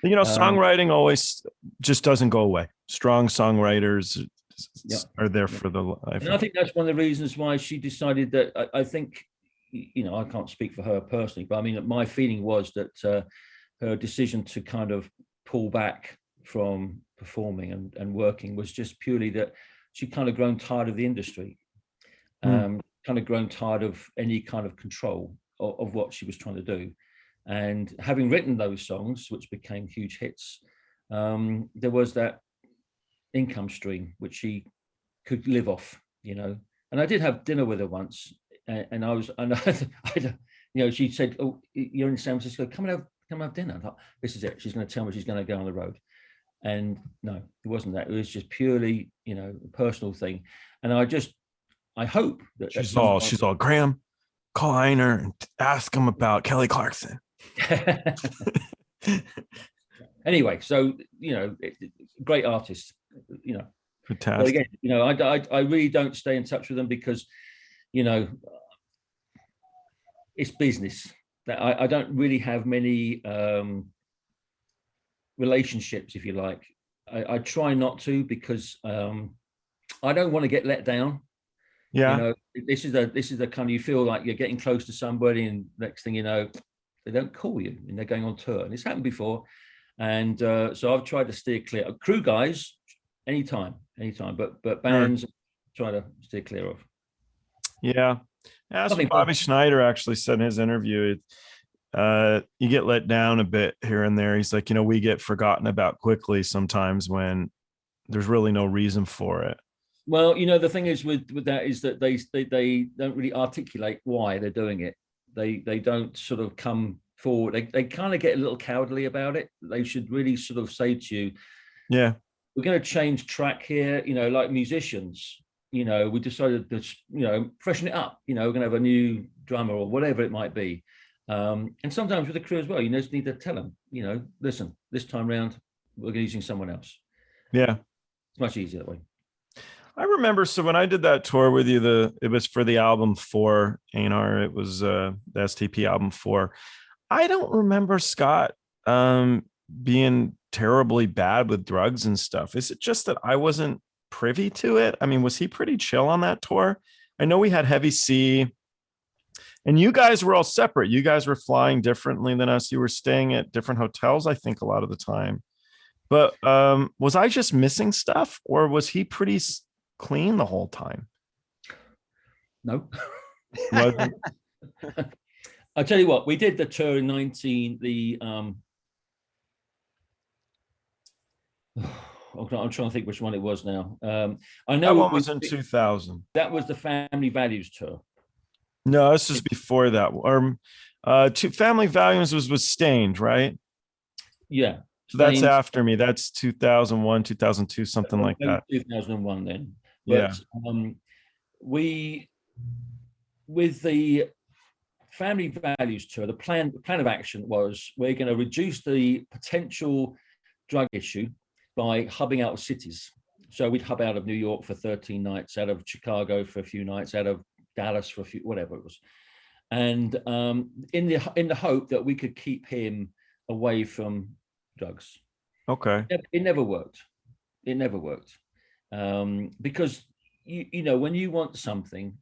songwriting always just doesn't go away. Strong songwriters are there for the life. And I think that's one of the reasons why she decided that, I think, I can't speak for her personally, but I mean, my feeling was that her decision to kind of pull back from performing and working was just purely that she'd kind of grown tired of the industry, kind of grown tired of any kind of control of what she was trying to do. And having written those songs, which became huge hits, there was that income stream which she could live off, And I did have dinner with her once, and she said, "Oh, you're in San Francisco, come have dinner." I thought, this is it. She's going to tell me she's going to go on the road. And no, it wasn't that. It was just purely, a personal thing. And I hope that she's all, "Graeme, call Einar and ask him about Kelly Clarkson." Anyway, so, great artist, Fantastic. But again, I really don't stay in touch with them because you know, it's business. That I don't really have many relationships, if you like. I try not to, because I don't want to get let down. Yeah. You know, this is the kind of, you feel like you're getting close to somebody, and next thing you know, they don't call you and they're going on tour. And it's happened before. And so I've tried to steer clear. Crew guys, anytime, but bands, try to steer clear of. Yeah. That's what Bobby Schneider actually said in his interview. You get let down a bit here and there. He's like, you know, we get forgotten about quickly sometimes when there's really no reason for it. Well, you know, the thing is with that is that they don't really articulate why they're doing it. They don't sort of come forward. They kind of get a little cowardly about it. They should really sort of say to you, yeah, we're going to change track here. You know, like musicians, you know, we decided to, you know, freshen it up. You know, we're going to have a new drummer or whatever it might be. And sometimes with the crew as well, you just need to tell them, you know, listen, this time round, we're using someone else. Yeah. It's much easier that way. I remember, so when I did that tour with you, it was for the album 4, Einar. It was the STP album 4. I don't remember Scott being terribly bad with drugs and stuff. Is it just that I wasn't privy to it? I mean, was he pretty chill on that tour? I know we had Heavy C, and you guys were all separate. You guys were flying differently than us. You were staying at different hotels, I think, a lot of the time. But was I just missing stuff, or was he pretty clean the whole time? No. I'll tell you what, we did the tour in 19, I'm trying to think which one it was now. I know that one was in 2000. That was the Family Values tour. No, this is before that. Or Family Values was Stained, right? Yeah. So that's after me. That's 2001, 2002, something like that. 2001 then. But we, with the Family Values tour, the plan of action was, we're going to reduce the potential drug issue by hubbing out of cities. So we'd hub out of New York for 13 nights, out of Chicago for a few nights, out of Dallas for a few, whatever it was. And in the hope that we could keep him away from drugs. Okay. It never worked. It never worked. Because you know, when you want something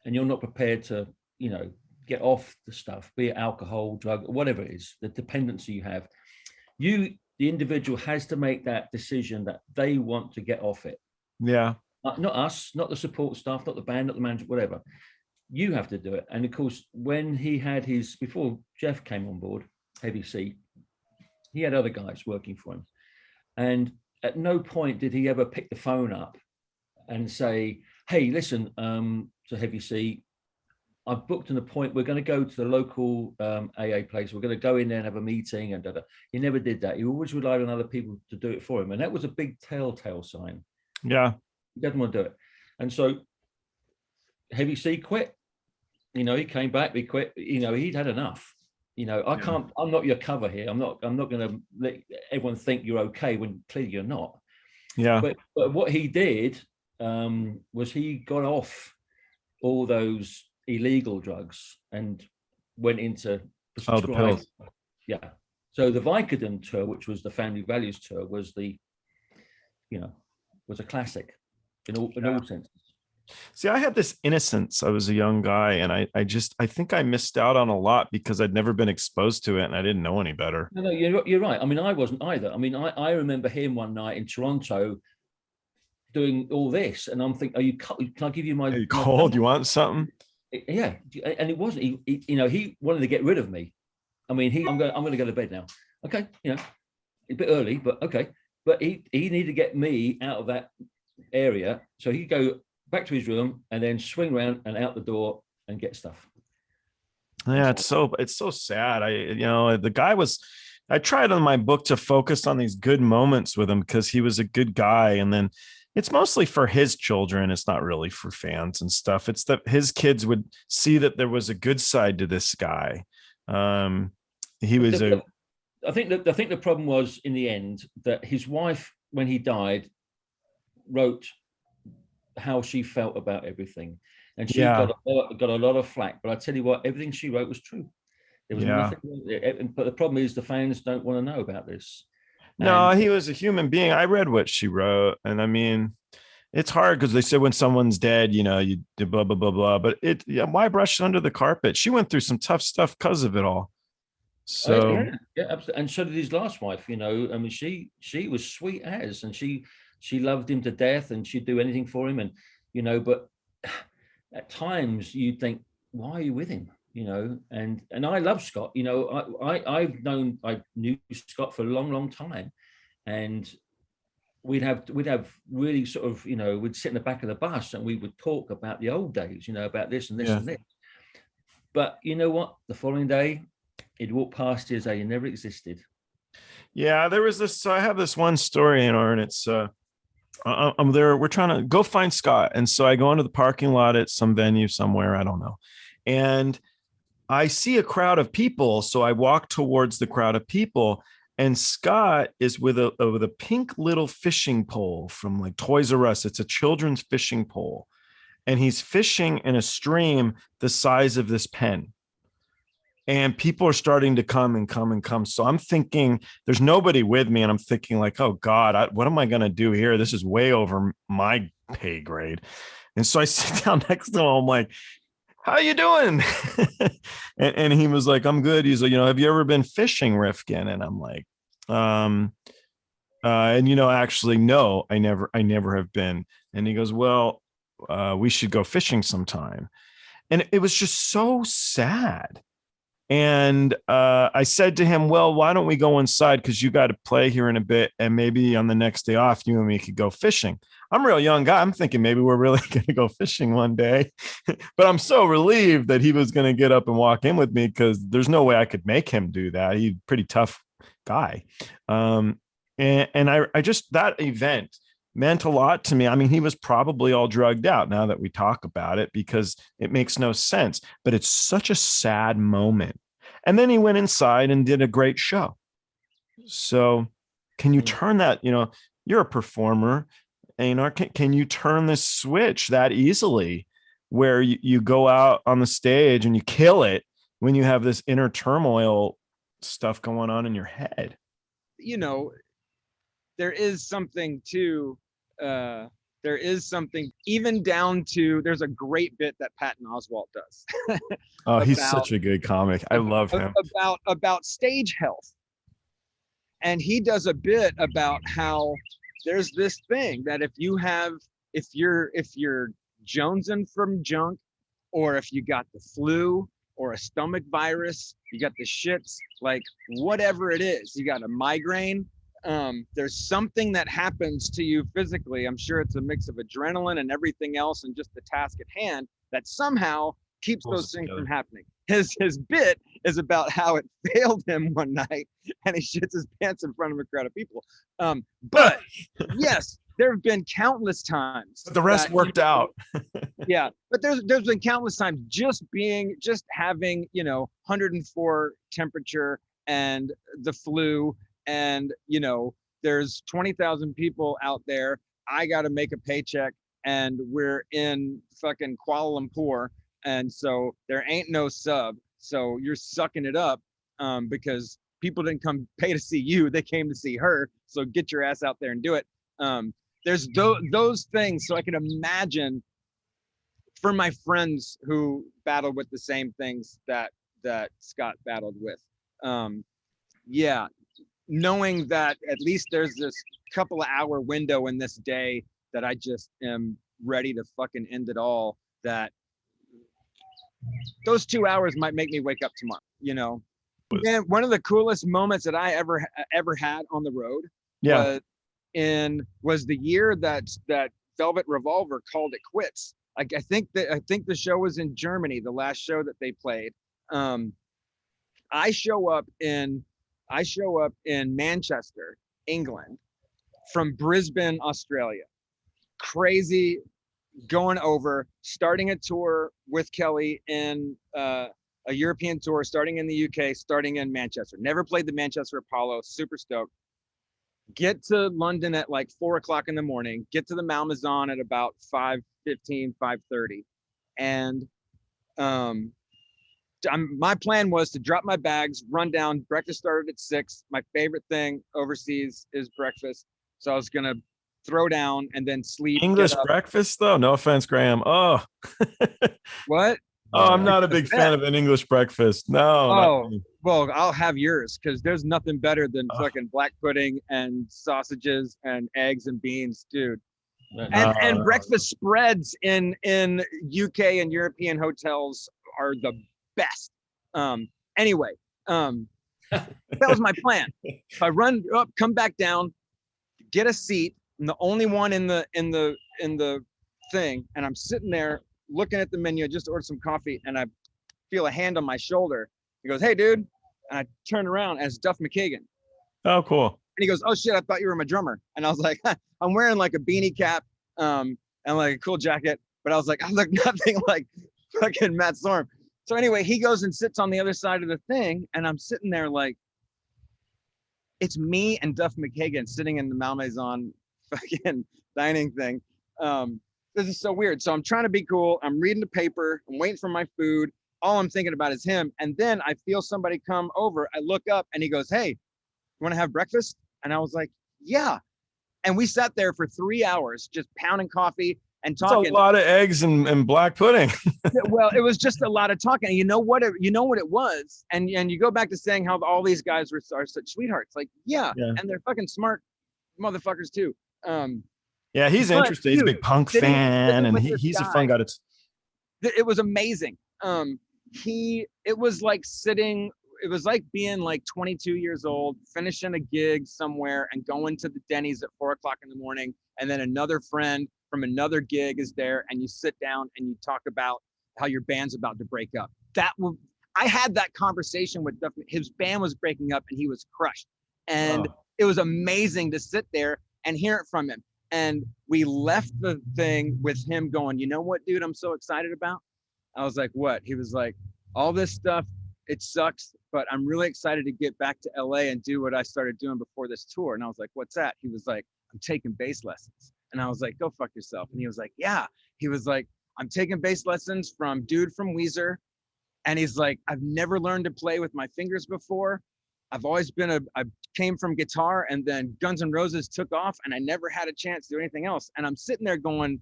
and you're not prepared to, you know, get off the stuff, be it alcohol, drug, whatever it is, the dependency you have, the individual has to make that decision that they want to get off it. Yeah. Not us, not the support staff, not the band, not the manager, whatever. You have to do it. And of course, when he had before Jeff came on board, Heavy C, he had other guys working for him. And at no point did he ever pick the phone up and say, hey, listen, to Heavy C, I've booked an appointment. We're going to go to the local AA place. We're going to go in there and have a meeting. And he never did that. He always relied on other people to do it for him. And that was a big telltale sign. Yeah. He doesn't want to do it. And so Heavy C quit. You know, he came back, he quit. You know, he'd had enough. You know, I'm not your cover here. I'm not going to let everyone think you're okay when clearly you're not. Yeah. But what he did was he got off all those illegal drugs and went into the pills. Yeah. So the Vicodin tour, which was the Family Values tour, was a classic in all senses. See, I had this innocence. I was a young guy, and I think I missed out on a lot because I'd never been exposed to it, and I didn't know any better. No, you're right. I mean, I wasn't either. I mean, I remember him one night in Toronto doing all this, and I'm thinking, can I give you my? Are you cold? You want something? Yeah, and it wasn't. He wanted to get rid of me. I mean, I'm going to go to bed now. Okay, you know, a bit early, but okay. But he needed to get me out of that area, so he'd go back to his room and then swing around and out the door and get stuff. Yeah, it's so sad. The guy I tried on my book to focus on these good moments with him because he was a good guy. And then it's mostly for his children. It's not really for fans and stuff. It's that his kids would see that there was a good side to this guy. He was I think the problem was in the end that his wife, when he died, wrote how she felt about everything. And she Yeah. got a lot of flack. But I tell you what, everything she wrote was true. There was nothing. But the problem is the fans don't want to know about this. No, he was a human being. I read what she wrote, and I mean, it's hard because they said when someone's dead, you know, you do blah blah blah blah. But why brush it under the carpet? She went through some tough stuff because of it all. So yeah, absolutely. And so did his last wife. You know, I mean, she was sweet as, and she loved him to death, and she'd do anything for him. And you know, but at times you think, why are you with him? You know, and I love Scott. You know, I knew Scott for a long time, and we'd have really sort of, you know, we'd sit in the back of the bus and we would talk about the old days, you know, about this and this and this. But you know what? The following day, he'd walk past you as though you never existed. Yeah, there was this. So I have this one story, and it's I'm there. We're trying to go find Scott, and so I go into the parking lot at some venue somewhere, I don't know, and I see a crowd of people. So I walk towards the crowd of people, and Scott is with a pink little fishing pole from like Toys R Us. It's a children's fishing pole, and he's fishing in a stream the size of this pen. And people are starting to come and come and come. So I'm thinking there's nobody with me, and I'm thinking like, oh God, what am I going to do here? This is way over my pay grade. And so I sit down next to him. I'm like, how you doing? and he was like, I'm good. He's like, you know, have you ever been fishing, Rifkin? And I'm like, and you know, actually, no, I never have been. And he goes, well, we should go fishing sometime. And it was just so sad. And I said to him, well, why don't we go inside? Because you got to play here in a bit. And maybe on the next day off, you and me could go fishing. I'm a real young guy. I'm thinking maybe we're really going to go fishing one day. But I'm so relieved that he was going to get up and walk in with me, because there's no way I could make him do that. He's a pretty tough guy. And I just, that event meant a lot to me. I mean, he was probably all drugged out now that we talk about it, because it makes no sense, but it's such a sad moment. And then he went inside and did a great show. So can you turn that, you know, you're a performer, Einar, can you turn this switch that easily where you go out on the stage and you kill it when you have this inner turmoil stuff going on in your head? You know, there is something to even down to, there's a great bit that Patton Oswalt does. Oh, he's such a good comic. I love him. About stage health. And he does a bit about how there's this thing that if you're jonesing from junk, or if you got the flu or a stomach virus, you got the shits, like whatever it is, you got a migraine, there's something that happens to you physically. I'm sure it's a mix of adrenaline and everything else, and just the task at hand that somehow keeps those things from happening. His bit is about how it failed him one night and he shits his pants in front of a crowd of people. But yes, there have been countless times. But the rest worked out. Yeah, but there's been countless times just having, you know, 104 temperature and the flu, and you know, there's 20,000 people out there. I got to make a paycheck, and we're in fucking Kuala Lumpur, and so there ain't no sub. So you're sucking it up, because people didn't come pay to see you; they came to see her. So get your ass out there and do it. There's those things. So I can imagine for my friends who battled with the same things that Scott battled with. Yeah. Knowing that at least there's this couple of hour window in this day that I just am ready to fucking end it all, that those 2 hours might make me wake up tomorrow, you know? And one of the coolest moments that I ever had on the road was the year that Velvet Revolver called it quits. I think the show was in Germany, the last show that they played. I show up in Manchester, England, from Brisbane, Australia. Crazy, going over, starting a tour with Kelly in a European tour, starting in the UK, starting in Manchester. Never played the Manchester Apollo, super stoked. get to London at like 4 o'clock in the morning, get to the Malmaison at about 5:15, 5:30. And my plan was to drop my bags, run down. Breakfast started at 6. My favorite thing overseas is breakfast. So I was going to throw down and then sleep. English breakfast, though? No offense, Graeme. Oh. What? Oh, I'm not a big fan of an English breakfast. No. Oh, well, I'll have yours because there's nothing better than fucking black pudding and sausages and eggs and beans, dude. And breakfast spreads in UK and European hotels are the best. Anyway, that was my plan. If I run up, come back down, get a seat. I'm the only one in the thing, and I'm sitting there looking at the menu. I just ordered some coffee, and I feel a hand on my shoulder. He goes, "Hey, dude," and I turn around as Duff McKagan. Oh, cool. And he goes, "Oh shit, I thought you were my drummer." And I was like, I'm wearing like a beanie cap, and like a cool jacket, but I was like, I look nothing like fucking Matt Storm. So anyway, he goes and sits on the other side of the thing, and I'm sitting there like, it's me and Duff McKagan sitting in the Malmaison fucking dining thing. This is so weird. So I'm trying to be cool. I'm reading the paper. I'm waiting for my food. All I'm thinking about is him. And then I feel somebody come over. I look up and he goes, "Hey, you want to have breakfast?" And I was like, "Yeah." And we sat there for 3 hours, just pounding coffee and talking. It's a lot of eggs and black pudding. Well, it was just a lot of talking. You know what it was, and you go back to saying how all these guys are such sweethearts. Like, yeah, and they're fucking smart motherfuckers too. Yeah, he's interesting. He's a big punk fan, and he's a fun guy. It was amazing. It was like being like 22 years old, finishing a gig somewhere and going to the Denny's at 4 o'clock in the morning, and then another friend from another gig is there, and you sit down and you talk about how your band's about to break up. I had that conversation with Duff. His band was breaking up and he was crushed. And it was amazing to sit there and hear it from him. And we left the thing with him going, "You know what, dude, I'm so excited about?" I was like, "What?" He was like, "All this stuff, it sucks, but I'm really excited to get back to LA and do what I started doing before this tour." And I was like, "What's that?" He was like, "I'm taking bass lessons." And I was like, "Go fuck yourself." And he was like, "Yeah." He was like, "I'm taking bass lessons from dude from Weezer." And he's like, "I've never learned to play with my fingers before. I've always been I came from guitar, and then Guns N' Roses took off, and I never had a chance to do anything else." And I'm sitting there going,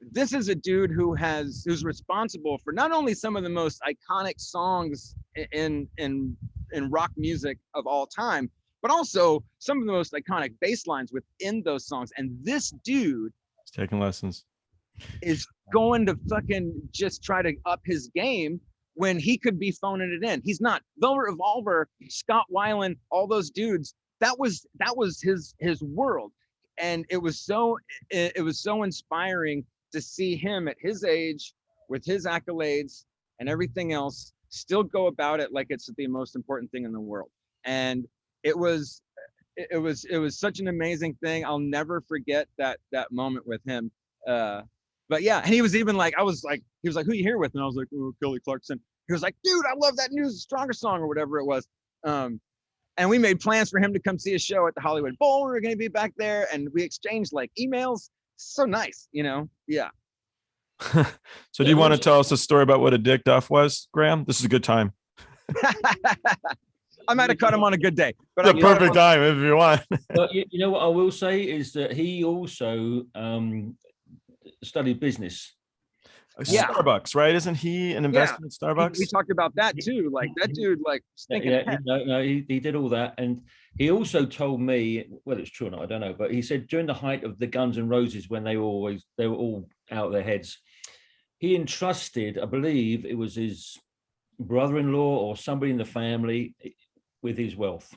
this is a dude who's responsible for not only some of the most iconic songs in rock music of all time, but also some of the most iconic bass lines within those songs. And this dude is taking lessons, is going to fucking just try to up his game when he could be phoning it in. He's not. Velvet Revolver, Scott Weiland, all those dudes, that was his world. And it was so inspiring to see him at his age with his accolades and everything else still go about it like it's the most important thing in the world. And it was such an amazing thing. I'll never forget that moment with him. But yeah, and he was even like, he was like, "Who you here with?" And I was like, "Oh, Kelly Clarkson." He was like, "Dude, I love that new Stronger song," or whatever it was. And we made plans for him to come see a show at the Hollywood Bowl. We were going to be back there, and we exchanged like emails. So nice, you know? Yeah. So do you want to tell us a story about what a dick Duff was, Graeme? This is a good time. I might have cut him on a good day, but it's a perfect time if you want. But you know what I will say is that he also studied business. Starbucks, right? Isn't he an investor in Starbucks? We talked about that too. Like that dude, like thinking he did all that. And he also told me, whether it's true or not, I don't know, but he said during the height of the Guns N' Roses, when they were all out of their heads, he entrusted, I believe it was his brother-in-law or somebody in the family, with his wealth.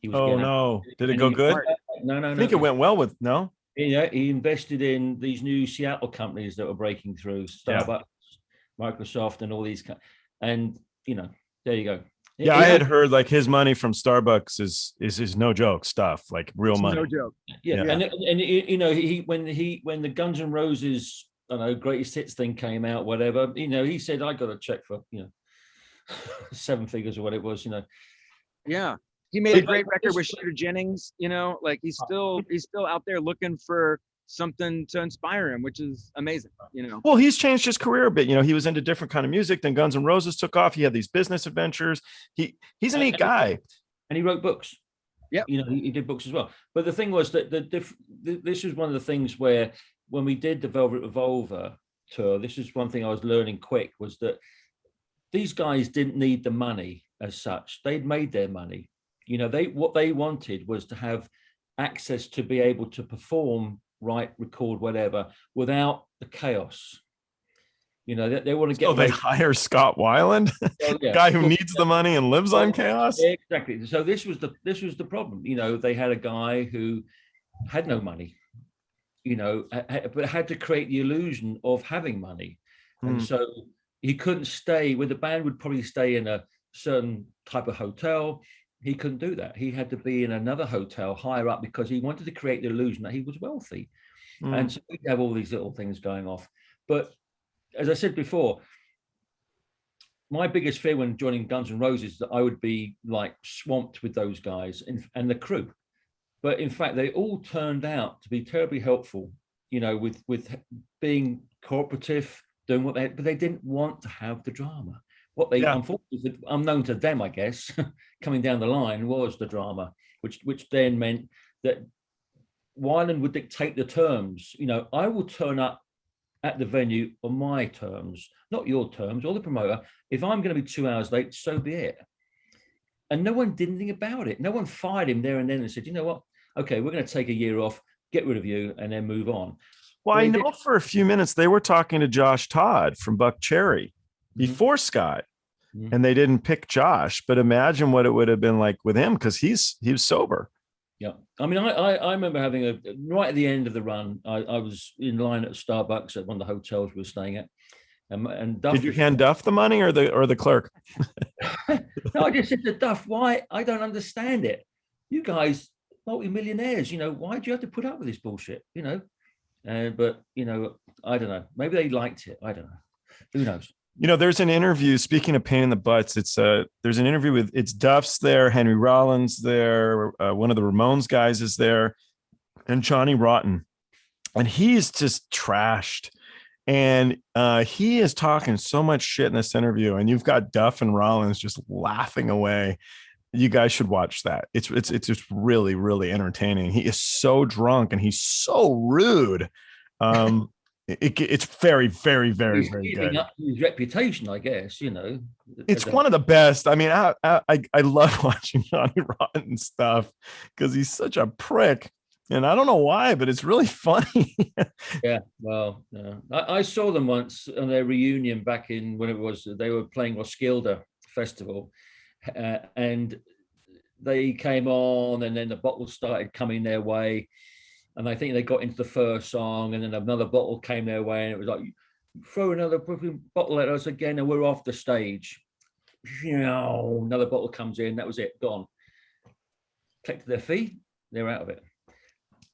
He was did it go good? No. I think it went well with Yeah, he invested in these new Seattle companies that were breaking through, Starbucks, Microsoft, and all these. And there you go. Yeah, I had heard like his money from Starbucks is no joke stuff, like real money. No joke. Yeah. And when the Guns N' Roses, I don't know, greatest hits thing came out, whatever. He said, "I got a check for 7 figures or what it was." Yeah. He made a great record with Shooter Jennings, you know, like he's still out there looking for something to inspire him, which is amazing, you know. Well, he's changed his career a bit. You know, he was into different kind of music. Then Guns N' Roses took off. He had these business adventures. He's a neat guy. And he wrote books. Yeah, you know, he did books as well. But the thing was that this was one of the things where when we did the Velvet Revolver tour, this is one thing I was learning quick, was that these guys didn't need the money as such. They'd made their money. You know, what they wanted was to have access to be able to perform, write, record, whatever, without the chaos. You know, they want to get. So they hire Scott Weiland, guy who needs the money and lives on chaos. Exactly. So this was the problem. You know, they had a guy who had no money. You know, but had to create the illusion of having money, and so he couldn't stay. Where the band would probably stay in a certain type of hotel, he couldn't do that. He had to be in another hotel higher up because he wanted to create the illusion that he was wealthy, and so we'd have all these little things going off. But as I said before, my biggest fear when joining Guns N' Roses is that I would be like swamped with those guys and the crew. But in fact, they all turned out to be terribly helpful, you know, with being cooperative, doing what but they didn't want to have the drama. What they, unfortunately, unknown to them, I guess, coming down the line was the drama, which then meant that Weiland would dictate the terms. You know, I will turn up at the venue on my terms, not your terms, or the promoter. If I'm going to be 2 hours late, so be it. And no one did anything about it. No one fired him there and then and said, you know what? Okay, we're going to take a year off, get rid of you, and then move on. Well, I know for a few minutes they were talking to Josh Todd from Buck Cherry before Scott, and they didn't pick Josh. But imagine what it would have been like with him, because he was sober. Yeah, I mean, I remember having right at the end of the run, I was in line at Starbucks at one of the hotels we were staying at, and Duff. Did you hand Duff the money or the clerk? No, I just said to Duff, why? I don't understand it. You guys, multi-millionaires, you know, why do you have to put up with this bullshit? You know, but you know, I don't know. Maybe they liked it. I don't know. Who knows? You know, there's an interview, speaking of pain in the butts, there's an interview with, it's Duff's there, Henry Rollins there, one of the Ramones guys is there, and Johnny Rotten. And he's just trashed. And he is talking so much shit in this interview, and you've got Duff and Rollins just laughing away. You guys should watch that. It's just really, really entertaining. He is so drunk and he's so rude. It's very, very, very, very good. Up his reputation, I guess, you know. It's one of the best. I mean, I love watching Johnny Rotten stuff because he's such a prick. And I don't know why, but it's really funny. Yeah, well, I saw them once on their reunion back in when it was, they were playing Roskilde Festival. And they came on, and then the bottles started coming their way. And I think they got into the first song, and then another bottle came their way, and it was like, throw another bottle at us again, and we're off the stage. You know, another bottle comes in, that was it, gone. Collected their fee, they're out of it.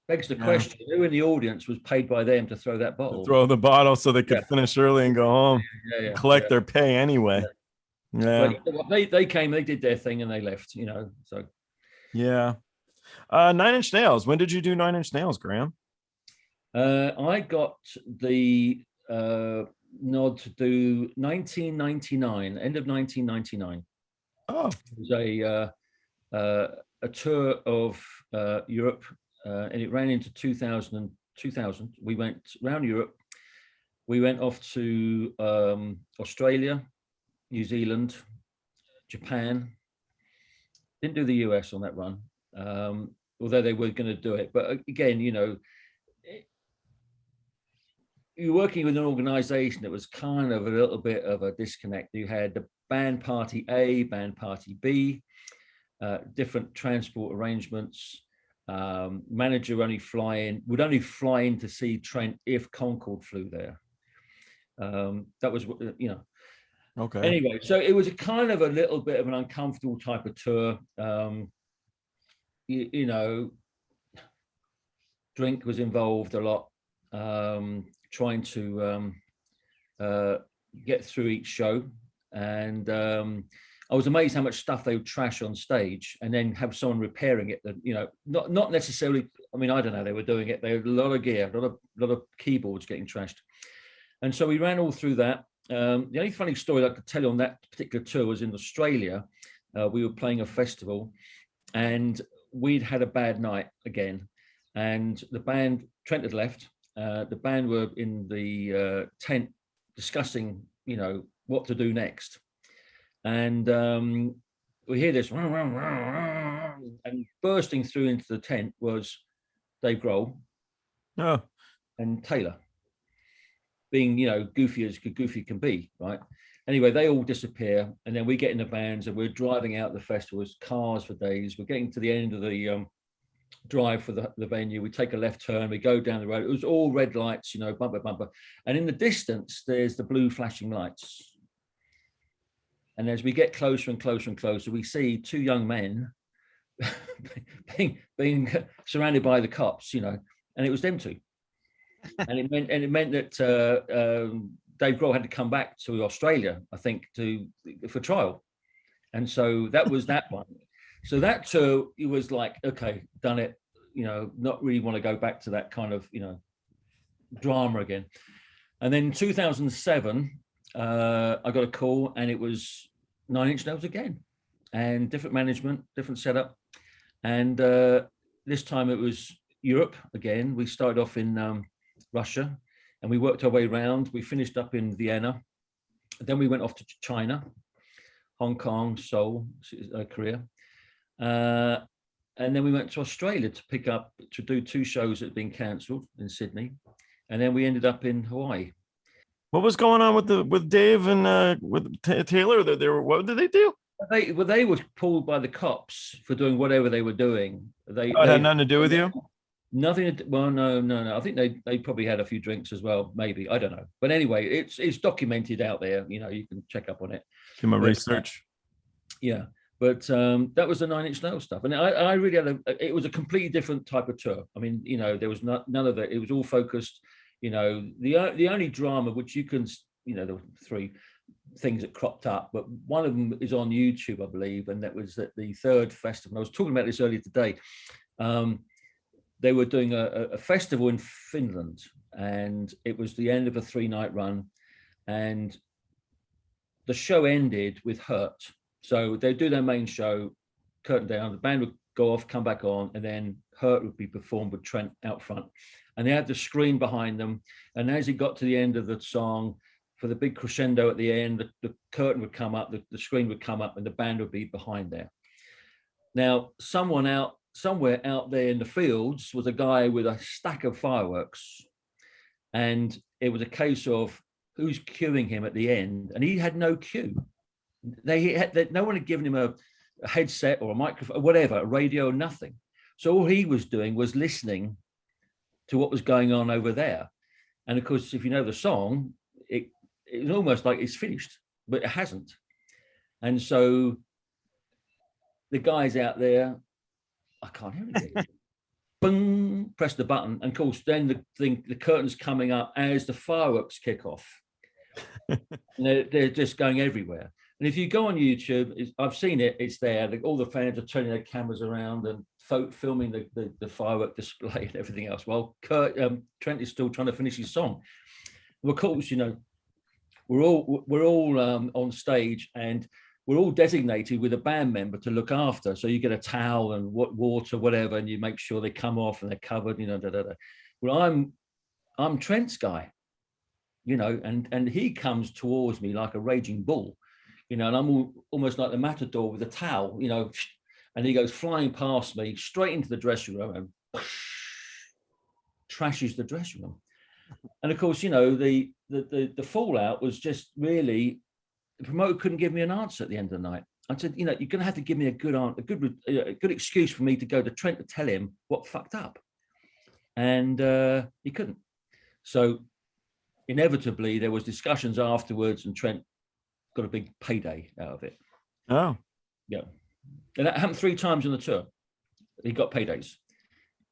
Begs the question, who in the audience was paid by them to throw that bottle? Throw the bottle so they could finish early and go home, collect their pay anyway. Yeah. But they came, they did their thing, and they left, you know, so. Yeah. Nine Inch Nails. When did you do Nine Inch Nails, Graeme? I got the nod to do 1999, end of 1999. Oh. It was a tour of Europe, and it ran into 2000. We went around Europe. We went off to Australia, New Zealand, Japan. Didn't do the US on that run. Although they were going to do it, but again, you know, you're working with an organization that was kind of a little bit of a disconnect. You had the band party A, band party B, different transport arrangements. Manager would only fly in to see Trent if Concorde flew there. That was, you know. Okay. Anyway, so it was a kind of a little bit of an uncomfortable type of tour. You know, drink was involved a lot, trying to get through each show. And I was amazed how much stuff they would trash on stage and then have someone repairing it. That, you know, not necessarily. I mean, I don't know. They were doing it. They had a lot of gear, a lot of keyboards getting trashed, and so we ran all through that. The only funny story I could tell you on that particular tour was in Australia. We were playing a festival, and we'd had a bad night again, and the band, Trent had left. The band were in the tent discussing, you know, what to do next. And we hear this, and bursting through into the tent was Dave Grohl and Taylor, being, you know, goofy as goofy can be, right? Anyway, they all disappear, and then we get in the vans and we're driving out the festival, cars for days. We're getting to the end of the drive for the venue. We take a left turn, we go down the road. It was all red lights, you know, bumper, bumper. And in the distance, there's the blue flashing lights. And as we get closer and closer and closer, we see two young men being surrounded by the cops, you know, and it was them two. And it meant that Dave Grohl had to come back to Australia, I think, for trial. And so that was that one. So that tour, it was like, okay, done it, you know, not really want to go back to that kind of, you know, drama again. And then in 2007, I got a call, and it was Nine Inch Nails again, and different management, different setup. And this time it was Europe again. We started off in Russia, and we worked our way around. We finished up in Vienna. Then we went off to China, Hong Kong, Seoul, Korea. And then we went to Australia to do two shows that had been cancelled in Sydney. And then we ended up in Hawaii. What was going on with Dave and with Taylor? What did they do? They were pulled by the cops for doing whatever they were doing. It had nothing to do with you? Nothing. Well, no. I think they probably had a few drinks as well. Maybe, I don't know. But anyway, it's documented out there. You know, you can check up on it. Do my research. Yeah, but that was the Nine Inch Nails stuff, and I really had it was a completely different type of tour. I mean, you know, there was none of it. It was all focused. You know, the only drama which you can, you know, there were three things that cropped up, but one of them is on YouTube, I believe, and that was at the third festival. I was talking about this earlier today. They were doing a festival in Finland, and it was the end of a 3-night run, and the show ended with Hurt. So they'd do their main show, curtain down, the band would go off, come back on, and then Hurt would be performed with Trent out front. And they had the screen behind them. And as it got to the end of the song, for the big crescendo at the end, the curtain would come up, the screen would come up, and the band would be behind there. Now, somewhere out there in the fields was a guy with a stack of fireworks. And it was a case of who's cueing him at the end. And he had no cue. No one had given him a headset or a microphone, or whatever, a radio, nothing. So all he was doing was listening to what was going on over there. And of course, if you know the song, it's almost like it's finished, but it hasn't. And so the guys out there, I can't hear anything. Boom, press the button. And of course, then the curtain's coming up as the fireworks kick off. And they're just going everywhere. And if you go on YouTube, I've seen it, it's there. All the fans are turning their cameras around and filming the firework display and everything else. While Trent is still trying to finish his song. Well, of course, you know, we're all on stage, and we're all designated with a band member to look after. So you get a towel and water, whatever, and you make sure they come off and they're covered, you know, Well, I'm Trent's guy, you know, and he comes towards me like a raging bull, you know, and I'm almost like the matador with a towel, you know, and he goes flying past me straight into the dressing room and trashes the dressing room. And of course, you know, the fallout was just really, the promoter couldn't give me an answer at the end of the night. I said, you know, you're going to have to give me a good excuse for me to go to Trent to tell him what fucked up. And he couldn't. So inevitably there was discussions afterwards, and Trent got a big payday out of it. Oh. Yeah. And that happened 3 times on the tour. He got paydays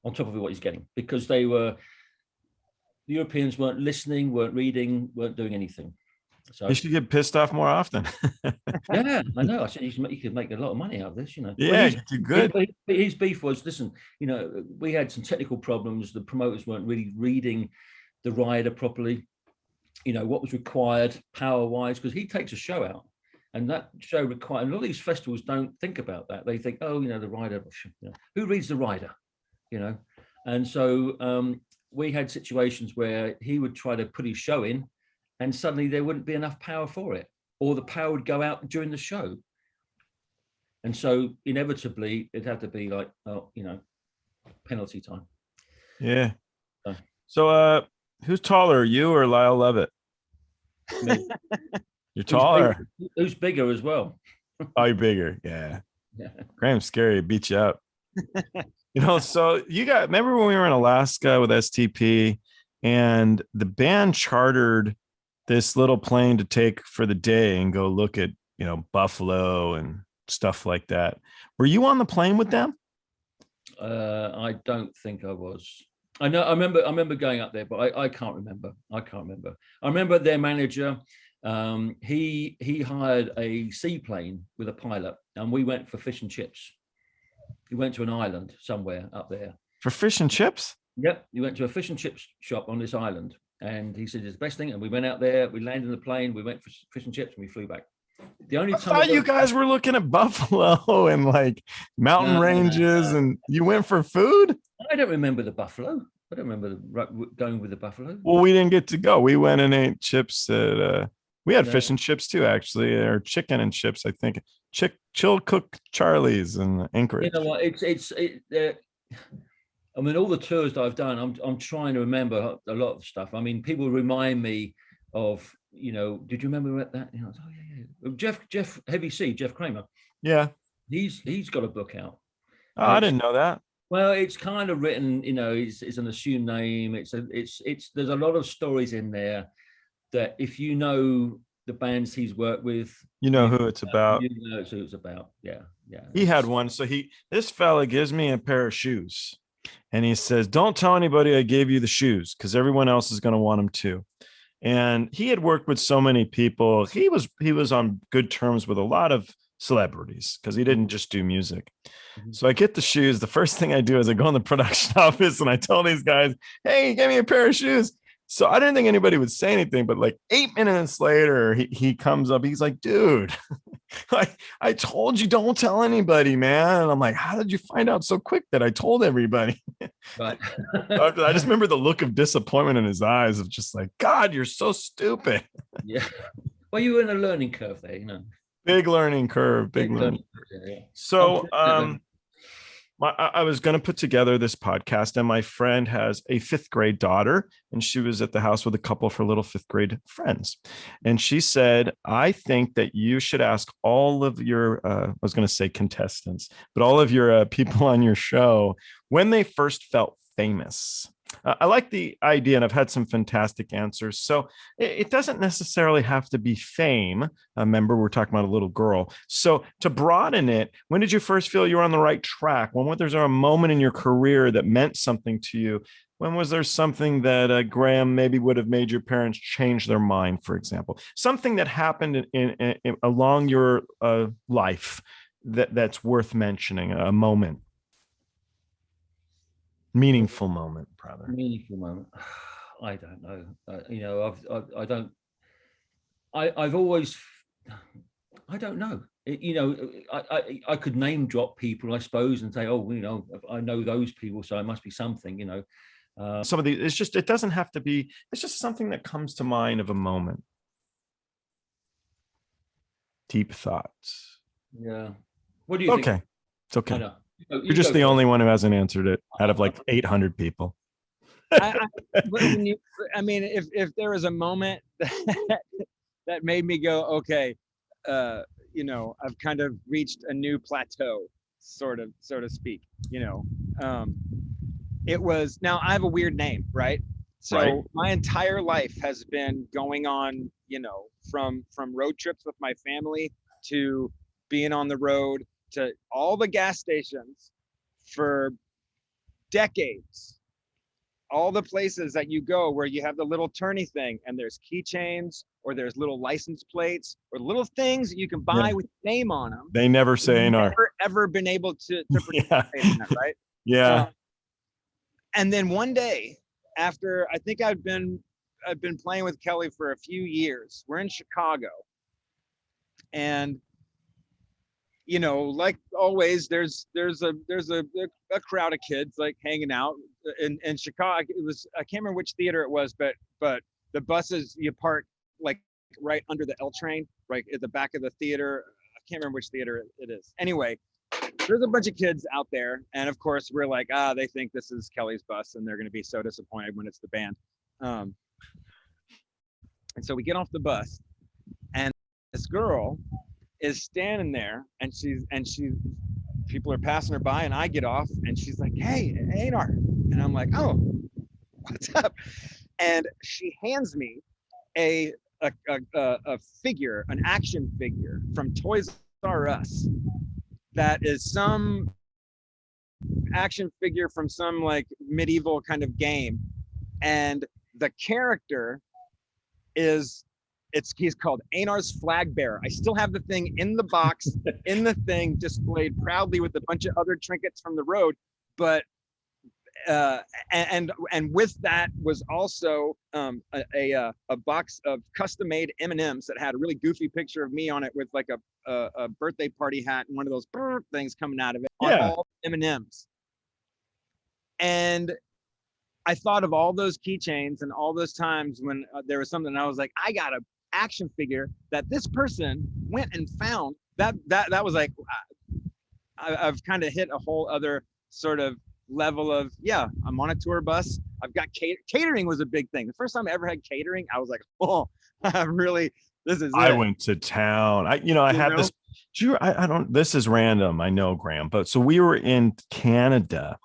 on top of what he's getting, because the Europeans weren't listening, weren't reading, weren't doing anything. So you should get pissed off more often. yeah, I know. I said you could make a lot of money out of this, you know. Yeah, you do good. His beef was, listen, you know, we had some technical problems. The promoters weren't really reading the rider properly. You know, what was required power-wise, because he takes a show out. And that show required, and a lot of these festivals don't think about that. They think, oh, you know, the rider, you know, who reads the rider, you know? And so we had situations where he would try to put his show in and suddenly there wouldn't be enough power for it, or the power would go out during the show. And so inevitably it'd have to be like, oh, you know, penalty time. Yeah. So who's taller, you or Lyle Lovett? Me. You're taller. Who's bigger as well? Oh, you're bigger. Yeah. Graham's scary. Beat you up. You know, so remember when we were in Alaska with STP and the band chartered this little plane to take for the day and go look at, you know, buffalo and stuff like that. Were you on the plane with them? I don't think I was. I know. I remember going up there, but I can't remember. I remember their manager. He hired a seaplane with a pilot, and we went for fish and chips. He went to an island somewhere up there for fish and chips. Yep, he went to a fish and chips shop on this island, and he said it's the best thing. And we went out there. We landed in the plane. We went for fish and chips, and we flew back. The only time I thought you guys were looking at buffalo and like mountain ranges, and you went for food. I don't remember the buffalo. I don't remember going with the buffalo. Well, we didn't get to go. We went and ate chips at. We had fish and chips too, actually, or chicken and chips. I think Chill Cook Charlie's in Anchorage. You know what? I mean, all the tours that I've done, I'm trying to remember a lot of stuff. I mean, people remind me of, you know, did you remember that? You know, oh yeah. Jeff Heavy C, Jeff Kramer. Yeah, he's got a book out. Oh, I didn't know that. Well, it's kind of written, you know, it's an assumed name. It's there's a lot of stories in there that if you know the bands he's worked with, you know who it's about. You know who it's about. Yeah. He had one. So this fella gives me a pair of shoes, and he says, "Don't tell anybody I gave you the shoes, because everyone else is going to want them too." And he had worked with so many people. He was on good terms with a lot of celebrities because he didn't just do music. Mm-hmm. So I get the shoes. The first thing I do is I go in the production office and I tell these guys, "Hey, give me a pair of shoes." So I didn't think anybody would say anything, but like 8 minutes later, he comes up. He's like, "Dude, I told you don't tell anybody, man." And I'm like, "How did you find out so quick that I told everybody?" Right. I just remember the look of disappointment in his eyes of just like, "God, you're so stupid." Yeah. Well, you were in a learning curve there, you know. Big learning curve. Big learning curve. Yeah. So I was going to put together this podcast, and my friend has a 5th grade daughter, and she was at the house with a couple of her little 5th grade friends. And she said, "I think that you should ask all of your, I was going to say contestants, but all of your people on your show when they first felt famous." I like the idea, and I've had some fantastic answers. So it doesn't necessarily have to be fame. Remember, we're talking about a little girl. So to broaden it, when did you first feel you were on the right track? When was there a moment in your career that meant something to you? When was there something that Graeme maybe would have made your parents change their mind, for example? Something that happened in along your life that's worth mentioning, a moment. Meaningful moment, brother. Meaningful moment. I don't know. You know, I've always, I don't know. You know, I could name drop people, I suppose, and say, oh, you know, I know those people, so it must be something, you know. Some of the, it doesn't have to be, it's just something that comes to mind of a moment. Deep thoughts. Yeah. What do you think? Okay. It's okay. You're just the only one who hasn't answered it out of like 800 people. I mean, if there was a moment that made me go, okay, you know, I've kind of reached a new plateau, so to speak, you know, it was, now I have a weird name, right? So my entire life has been going on, you know, from road trips with my family to being on the road to all the gas stations for decades. all the places that you go where you have the little turny thing and there's keychains or there's little license plates or little things that you can buy with your name on them. They never say Einar. Never ever been able to participate in that, right? Yeah. And then one day, after I think I've been playing with Kelly for a few years, we're in Chicago, and you know, like always, there's a crowd of kids like hanging out in Chicago. It was, I can't remember which theater it was, but the buses, you park like right under the L train, right at the back of the theater. I can't remember which theater it is. Anyway, there's a bunch of kids out there, and of course we're like, they think this is Kelly's bus, and they're going to be so disappointed when it's the band. And so we get off the bus, and this girl is standing there, and she's people are passing her by, and I get off, and she's like, "Hey, Einar," and I'm like, "Oh, what's up?" And she hands me a figure, an action figure from Toys R Us. That is some action figure from some like medieval kind of game, and the character is. He's called Einar's Flag Bearer. I still have the thing in the box, in the thing, displayed proudly with a bunch of other trinkets from the road. But and with that was also a box of custom-made M&Ms that had a really goofy picture of me on it with like a birthday party hat and one of those things coming out of it. Yeah. All M&Ms. And I thought of all those keychains and all those times when there was something I was like, I got a action figure that this person went and found. That was like, I've kind of hit a whole other sort of level of, yeah, I'm on a tour bus. I've got catering was a big thing. The first time I ever had catering, I was like, oh, this is I it. went to town. I had this. I don't, this is random, I know, Graeme, but so we were in Canada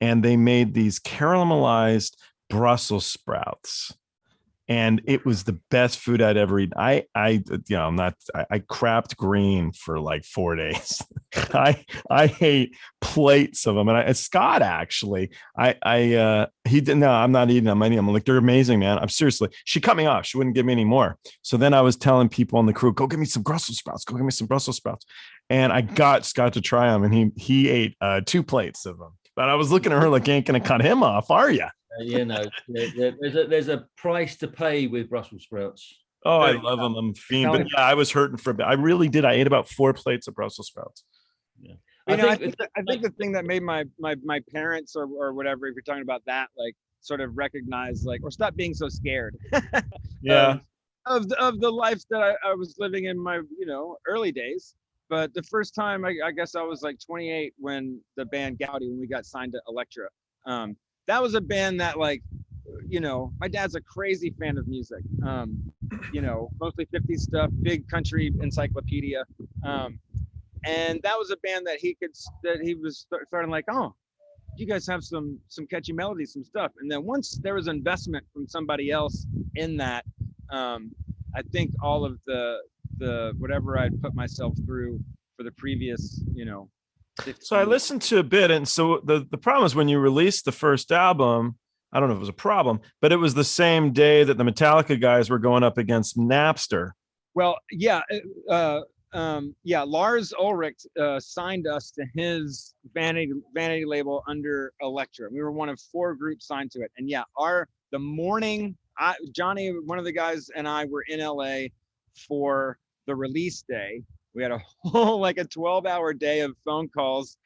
and they made these caramelized Brussels sprouts. And it was the best food I'd ever eaten. I crapped green for like 4 days. I ate plates of them. And Scott actually, he didn't. No, I'm not eating them. I'm like, they're amazing, man. I'm seriously. She cut me off. She wouldn't give me any more. So then I was telling people on the crew, go get me some Brussels sprouts. Go get me some Brussels sprouts. And I got Scott to try them, and he ate 2 plates of them. But I was looking at her like, ain't gonna cut him off, are you? There's a price to pay with Brussels sprouts. Oh, I love them. I'm fiend. But yeah, I was hurting for a bit. I really did. I ate about 4 plates of Brussels sprouts. Yeah. I think the thing that made my parents or whatever, if you're talking about that, like sort of recognize, like, or stop being so scared. Yeah. Of the life that I was living in my, early days. But the first time, I guess I was like 28 when the band Gaudi, when we got signed to Elektra. That was a band that, like, my dad's a crazy fan of music. Mostly 50s stuff, big country encyclopedia. And that was a band that he was starting like, oh, you guys have some catchy melodies, some stuff. And then once there was investment from somebody else in that, I think all of the whatever I'd put myself through for the previous, So I listened to a bit, and so the problem is when you released the first album, I don't know if it was a problem, but it was the same day that the Metallica guys were going up against Napster. Well, yeah, Lars Ullrich signed us to his vanity label under Elektra. We were one of 4 groups signed to it, and yeah, the morning Johnny, one of the guys, and I were in LA for the release day. We had a whole like a 12-hour day of phone calls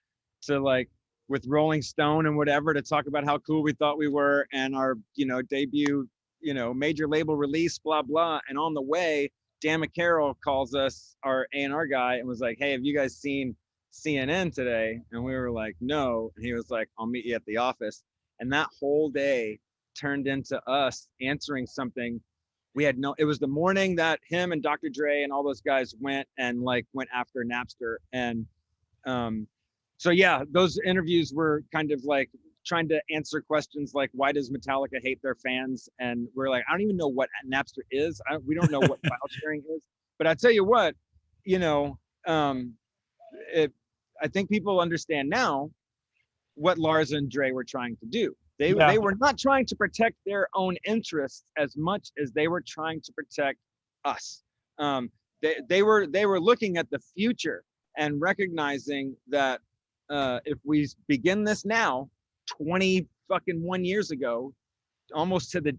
to like with Rolling Stone and whatever to talk about how cool we thought we were and our debut major label release, blah blah. And on the way, Dan McCarroll calls us, our A&R guy, and was like, "Hey, have you guys seen CNN today?" And we were like, "No." And he was like, "I'll meet you at the office." And that whole day turned into us answering something. It was the morning that him and Dr. Dre and all those guys went after Napster. And so yeah, those interviews were kind of like trying to answer questions like, why does Metallica hate their fans? And we're like, I don't even know what Napster is. We don't know what file sharing is. But I tell you what, I think people understand now what Lars and Dre were trying to do. They were not trying to protect their own interests as much as they were trying to protect us. They were looking at the future and recognizing that if we begin this now, 21 years ago, almost to the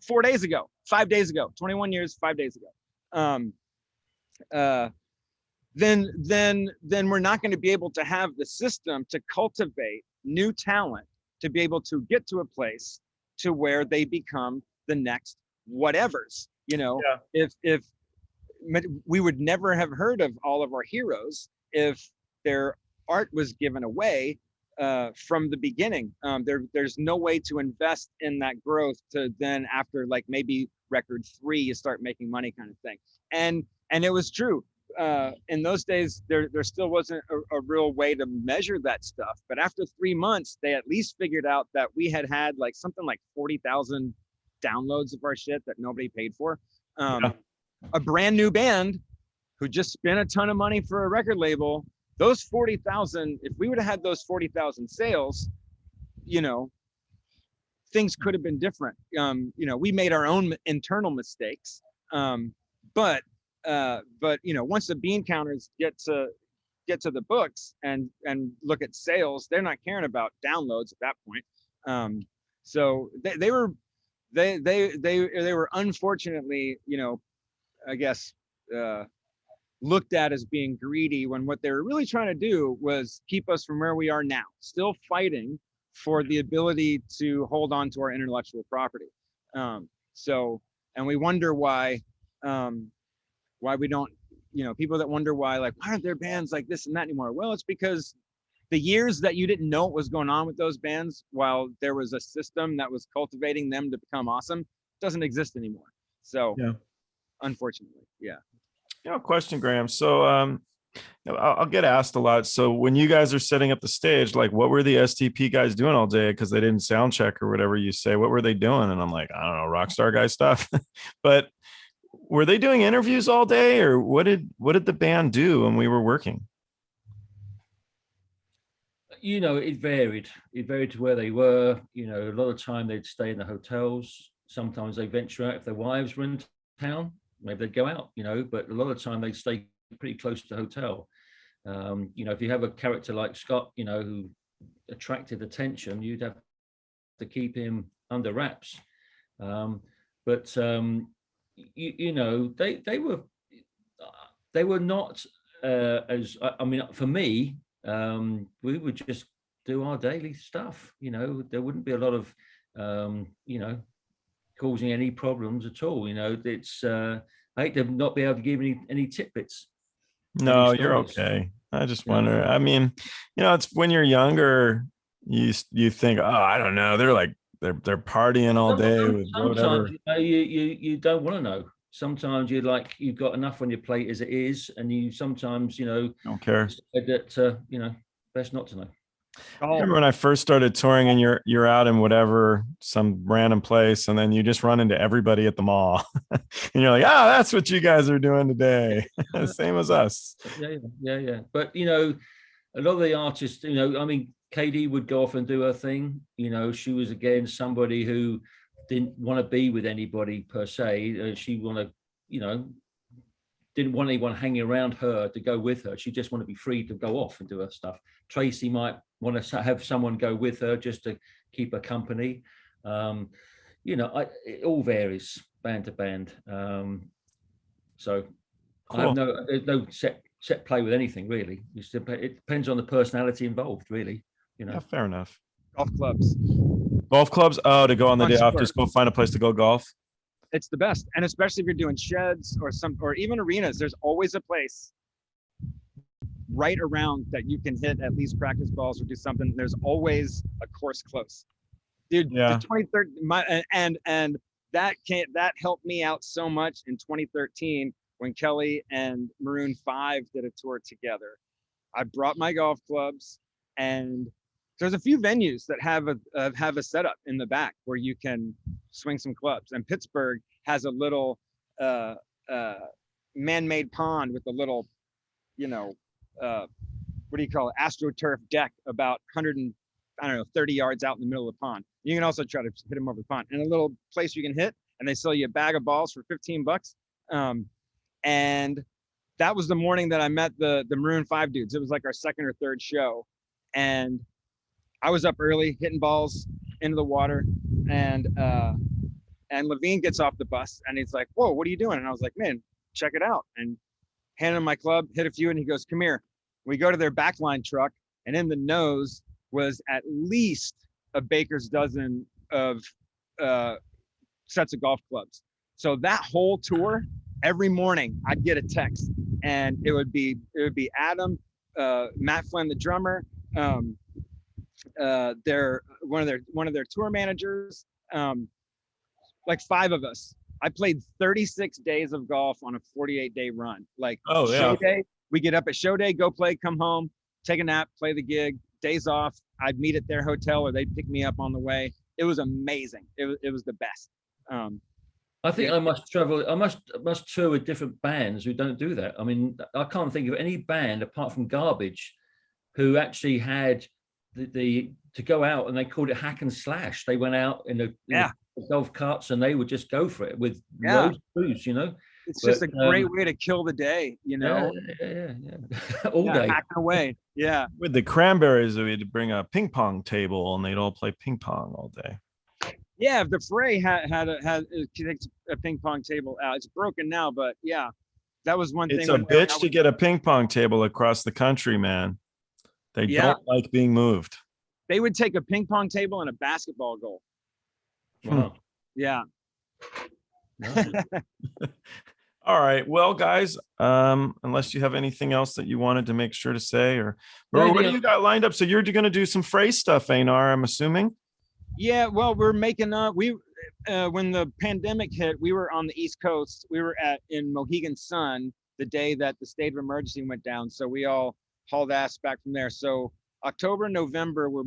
4 days ago, 5 days ago, 21 years, 5 days ago, then we're not going to be able to have the system to cultivate new talent to be able to get to a place to where they become the next whatevers. You know, if we would never have heard of all of our heroes if their art was given away from the beginning. There's no way to invest in that growth to then after like maybe record 3 you start making money kind of thing. And it was true. In those days, there still wasn't a real way to measure that stuff. But after 3 months, they at least figured out that we had like something like 40,000 downloads of our shit that nobody paid for. A brand new band who just spent a ton of money for a record label. Those 40,000, if we would have had those 40,000 sales, you know, things could have been different. You know, we made our own internal mistakes. But you know, once the bean counters get to the books and look at sales, they're not caring about downloads at that point. So they were unfortunately, you know, I guess looked at as being greedy when what they were really trying to do was keep us from where we are now, still fighting for the ability to hold on to our intellectual property. So, and we wonder why we don't, you know, people that wonder why aren't there bands like this and that anymore? Well, it's because the years that you didn't know what was going on with those bands while there was a system that was cultivating them to become awesome doesn't exist anymore. So unfortunately, yeah. You know, question, Graeme. So I'll get asked a lot. So when you guys are setting up the stage, like what were the STP guys doing all day? Because they didn't sound check or whatever you say. What were they doing? And I'm like, I don't know, rock star guy stuff. But were they doing interviews all day, or what did the band do when we were working? You know, it varied. It varied to where they were. You know, a lot of time they'd stay in the hotels. Sometimes they venture out if their wives were in town. Maybe they'd go out, you know, but a lot of the time they'd stay pretty close to the hotel. You know, if you have a character like Scott, you know, who attracted attention, you'd have to keep him under wraps. But you know, they were not as, I mean, for me, we would just do our daily stuff. You know, there wouldn't be a lot of, you know, causing any problems at all. You know, it's I hate to not be able to give any tidbits. No, you're okay. I just wonder. I mean, you know, it's when you're younger, you think, oh, I don't know, they're partying all day with whatever. You know, you don't want to know. Sometimes you've got enough on your plate as it is, and you sometimes, you know, don't care. That you know, best not to know. I remember when I first started touring and you're out in whatever, some random place, and then you just run into everybody at the mall and you're like, oh, that's what you guys are doing today. Same as us. Yeah. But, you know, a lot of the artists, you know, I mean, KD would go off and do her thing. You know, she was, again, somebody who didn't want to be with anybody per se. She wanted, you know, didn't want anyone hanging around her to go with her. She just wanted to be free to go off and do her stuff. Tracy might want to have someone go with her just to keep her company. You know, it all varies band to band. So cool. I have no set play with anything really. It depends on the personality involved, really. You know. Yeah, fair enough. Golf clubs. Golf clubs. Oh, to go on the day off, just go find a place to go golf. It's the best, and especially if you're doing sheds or even arenas. There's always a place right around that you can hit at least practice balls or do something. There's always a course close, dude. Yeah. The 23rd, and that helped me out so much in 2013 when Kelly and Maroon 5 did a tour together. I brought my golf clubs, and there's a few venues that have a setup in the back where you can swing some clubs. And Pittsburgh has a little man-made pond with a little, you know, what do you call it, AstroTurf deck about 100 I don't know, 30 yards out in the middle of the pond. You can also try to hit them over the pond. And a little place you can hit, and they sell you a bag of balls for $15. And that was the morning that I met the Maroon 5 dudes. It was like our second or third show. And I was up early hitting balls into the water. And Levine gets off the bus and he's like, whoa, what are you doing? And I was like, man, check it out. And handed him my club, hit a few, and he goes, come here. We go to their backline truck, and in the nose was at least a baker's dozen of sets of golf clubs. So that whole tour, every morning I'd get a text, and it would be Adam, Matt Flynn, the drummer, their one of their tour managers, like 5 of us. I played 36 days of golf on a 48-day run. Like show day, we get up at show day, go play, come home, take a nap, play the gig. Days off, I'd meet at their hotel or they'd pick me up on the way. It was amazing. It was the best. I think I must travel. I must tour with different bands who don't do that. I mean, I can't think of any band apart from Garbage who actually had the to go out, and they called it hack and slash. They went out in the golf carts and they would just go for it with loads of booze, you know. It's just a great way to kill the day, you know. Yeah. All day. Hacking away. Yeah. With the Cranberries, we'd bring a ping pong table and they'd all play ping pong all day. Yeah, the Fray had a ping pong table out. It's broken now, but yeah, that was one thing. It's a bitch to get a ping pong table across the country, man. They don't like being moved. They would take a ping pong table and a basketball goal. Wow. Yeah. All right. Well, guys, unless you have anything else that you wanted to make sure to say, or what do you got lined up? So you're going to do some Fray stuff, Einar, I'm assuming? Yeah, well, we're making up. When the pandemic hit, we were on the East Coast. We were in Mohegan Sun the day that the state of emergency went down. So we all hauled ass back from there. So October, November, we're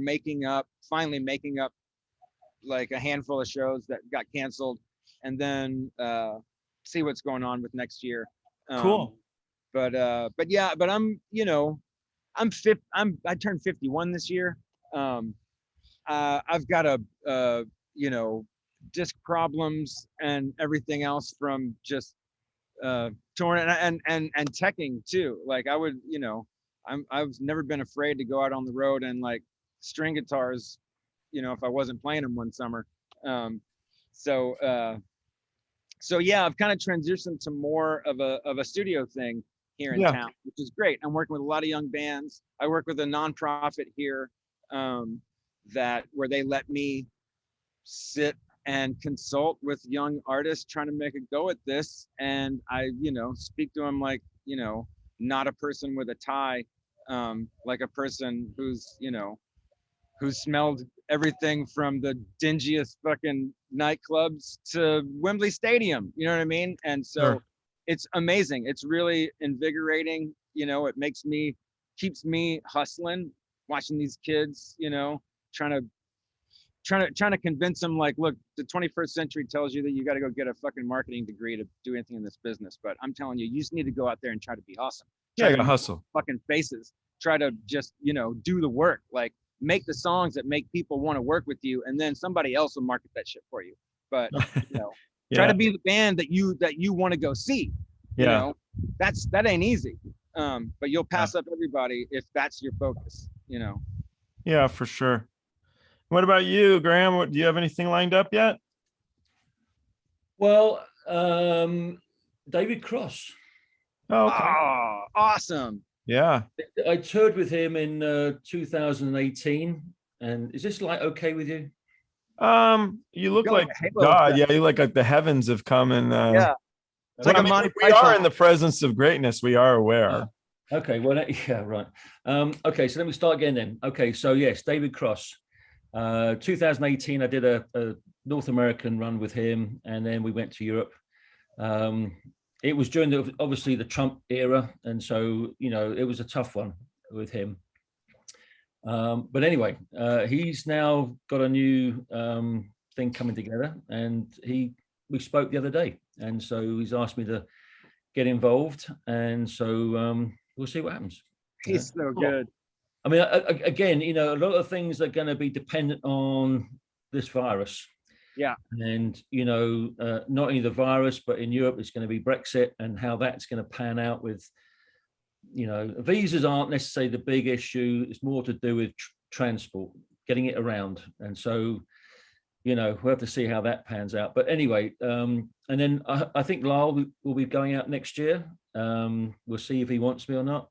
finally making up like a handful of shows that got canceled, and then see what's going on with next year. Cool. But I'm, I turned 51 this year. I've got disc problems and everything else from just touring and teching too. Like I've never been afraid to go out on the road and like string guitars, if I wasn't playing them one summer. So yeah, I've kind of transitioned to more of a studio thing here in town, which is great. I'm working with a lot of young bands. I work with a nonprofit here where they let me sit and consult with young artists trying to make a go at this. And I, speak to them like, not a person with a tie, like a person who's smelled everything from the dingiest fucking nightclubs to Wembley Stadium, you know what I mean? And so It's amazing. It's really invigorating. It keeps me hustling, watching these kids, trying to convince them like, look, the 21st century tells you that you got to go get a fucking marketing degree to do anything in this business. But I'm telling you, you just need to go out there and try to be awesome. You gotta hustle. Fucking faces. Try to just, do the work. Like, make the songs that make people want to work with you, and then somebody else will market that shit for you. But try to be the band that you want to go see. That ain't easy. But you'll pass up everybody if that's your focus. Yeah, for sure. What about you, Graeme? Do you have anything lined up yet? Well, David Cross. Oh, okay. Oh, awesome. Yeah. I toured with him in 2018. And is this like okay with you? You look like God. Yeah, you look like the heavens have come and It's like we are in the presence of greatness. We are aware. Okay, well, yeah, right. Okay, so let me start again then. Okay, so yes, David Cross. 2018, I did a North American run with him, and then we went to Europe. It was during obviously the Trump era, and so it was a tough one with him. But anyway, he's now got a new thing coming together, and we spoke the other day, and so he's asked me to get involved, and so we'll see what happens. He's so good. I mean, again, you know, a lot of things are going to be dependent on this virus. Yeah. And, you know, not only the virus, but in Europe, it's going to be Brexit and how that's going to pan out with, you know, visas aren't necessarily the big issue. It's more to do with transport, getting it around. And so, you know, we'll have to see how that pans out. But anyway, and then I think Lyle will be going out next year. We'll see if he wants me or not.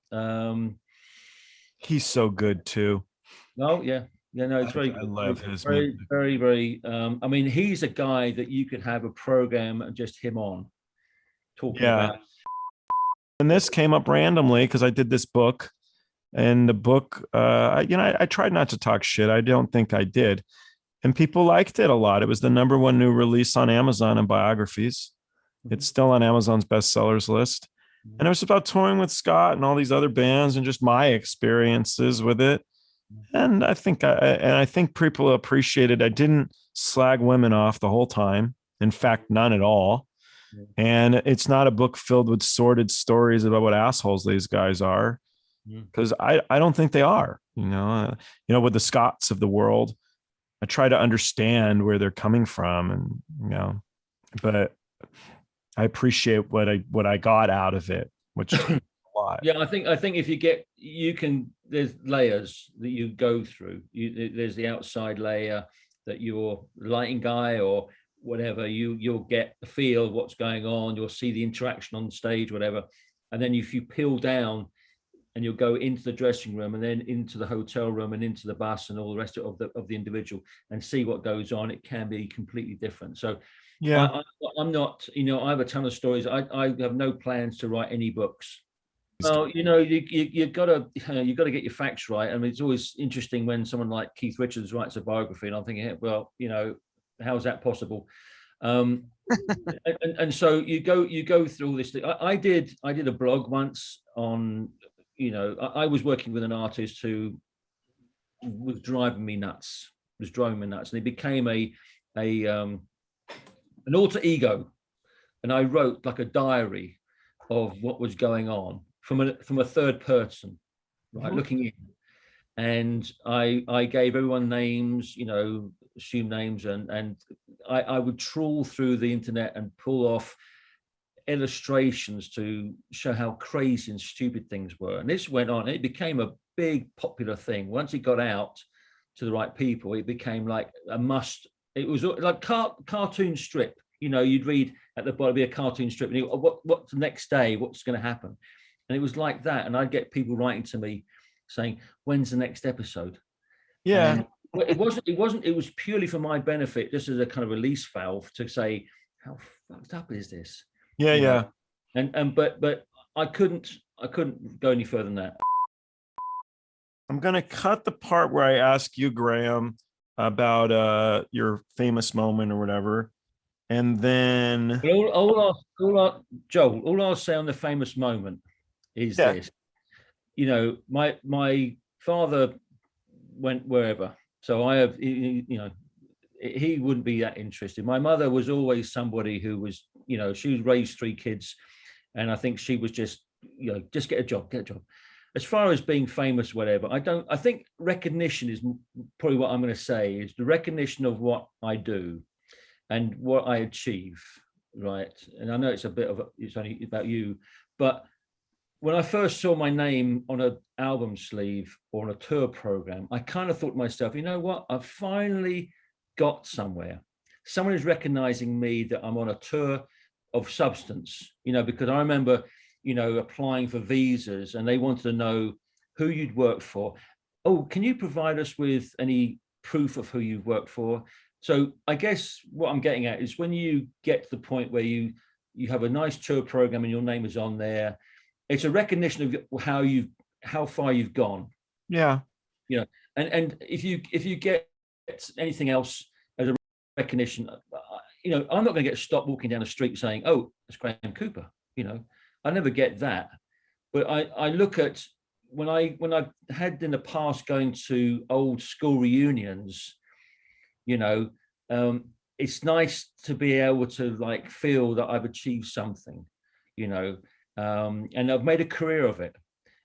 He's so good too. Oh, yeah. Yeah, no, it's very I love his very, music. very. I mean, he's a guy that you could have a program and just him on talking about. And this came up randomly because I did this book, and the book, I tried not to talk shit. I don't think I did, and people liked it a lot. It was the #1 new release on Amazon and biographies. It's still on Amazon's bestsellers list, and it was about touring with Scott and all these other bands and just my experiences with it. And I think people appreciated. I didn't slag women off the whole time. In fact, none at all. And it's not a book filled with sordid stories about what assholes these guys are, because I don't think they are. You know, with the Scotts of the world, I try to understand where they're coming from, and you know, but I appreciate what I got out of it, which is a lot. Yeah, I think if there's layers that you go through. There's the outside layer that you're lighting guy or whatever, you'll get the feel of what's going on, you'll see the interaction on stage, whatever. And then if you peel down and you'll go into the dressing room and then into the hotel room and into the bus and all the rest of the individual and see what goes on, it can be completely different. So yeah, I'm not, you know, I have a ton of stories. I have no plans to write any books. Well, you know, you gotta get your facts right. I mean, it's always interesting when someone like Keith Richards writes a biography, and I'm thinking, well, you know, how is that possible? And so you go through all this thing. I did a blog once on, you know, I was working with an artist who was driving me nuts, and it became an alter ego, and I wrote like a diary of what was going on from a third person, right, looking in. And I gave everyone names, you know, assumed names, and I would trawl through the internet and pull off illustrations to show how crazy and stupid things were. And this went on. It became a big popular thing. Once it got out to the right people, it became like a must. It was like cartoon strip. You know, you'd read at the bottom, be a cartoon strip, and you go, what's the next day? What's going to happen? And it was like that. And I'd get people writing to me saying, when's the next episode? Yeah. And it was purely for my benefit, just as a kind of release valve to say, how fucked up is this? Yeah, you yeah. know? But I couldn't go any further than that. I'm gonna cut the part where I ask you, Graeme, about your famous moment or whatever. And then Joel, all I'll say on the famous moment is this. You know, my father went wherever. So I have, you know, he wouldn't be that interested. My mother was always somebody who was, you know, she raised 3 kids. And I think she was just, you know, just get a job. As far as being famous, whatever, I think recognition is probably what I'm going to say, is the recognition of what I do and what I achieve, right? And I know it's only about you, but when I first saw my name on an album sleeve or on a tour program, I kind of thought to myself, you know what? I've finally got somewhere. Someone is recognizing me that I'm on a tour of substance, you know, because I remember, you know, applying for visas and they wanted to know who you'd worked for. Oh, can you provide us with any proof of who you've worked for? So I guess what I'm getting at is when you get to the point where you have a nice tour program and your name is on there, it's a recognition of how far you've gone. Yeah. You know, and if you get anything else as a recognition, you know, I'm not going to get stopped walking down the street saying, oh, it's Graeme Cooper. You know, I never get that. But I look at when I've had in the past going to old school reunions, you know, it's nice to be able to like feel that I've achieved something, you know, and I've made a career of it.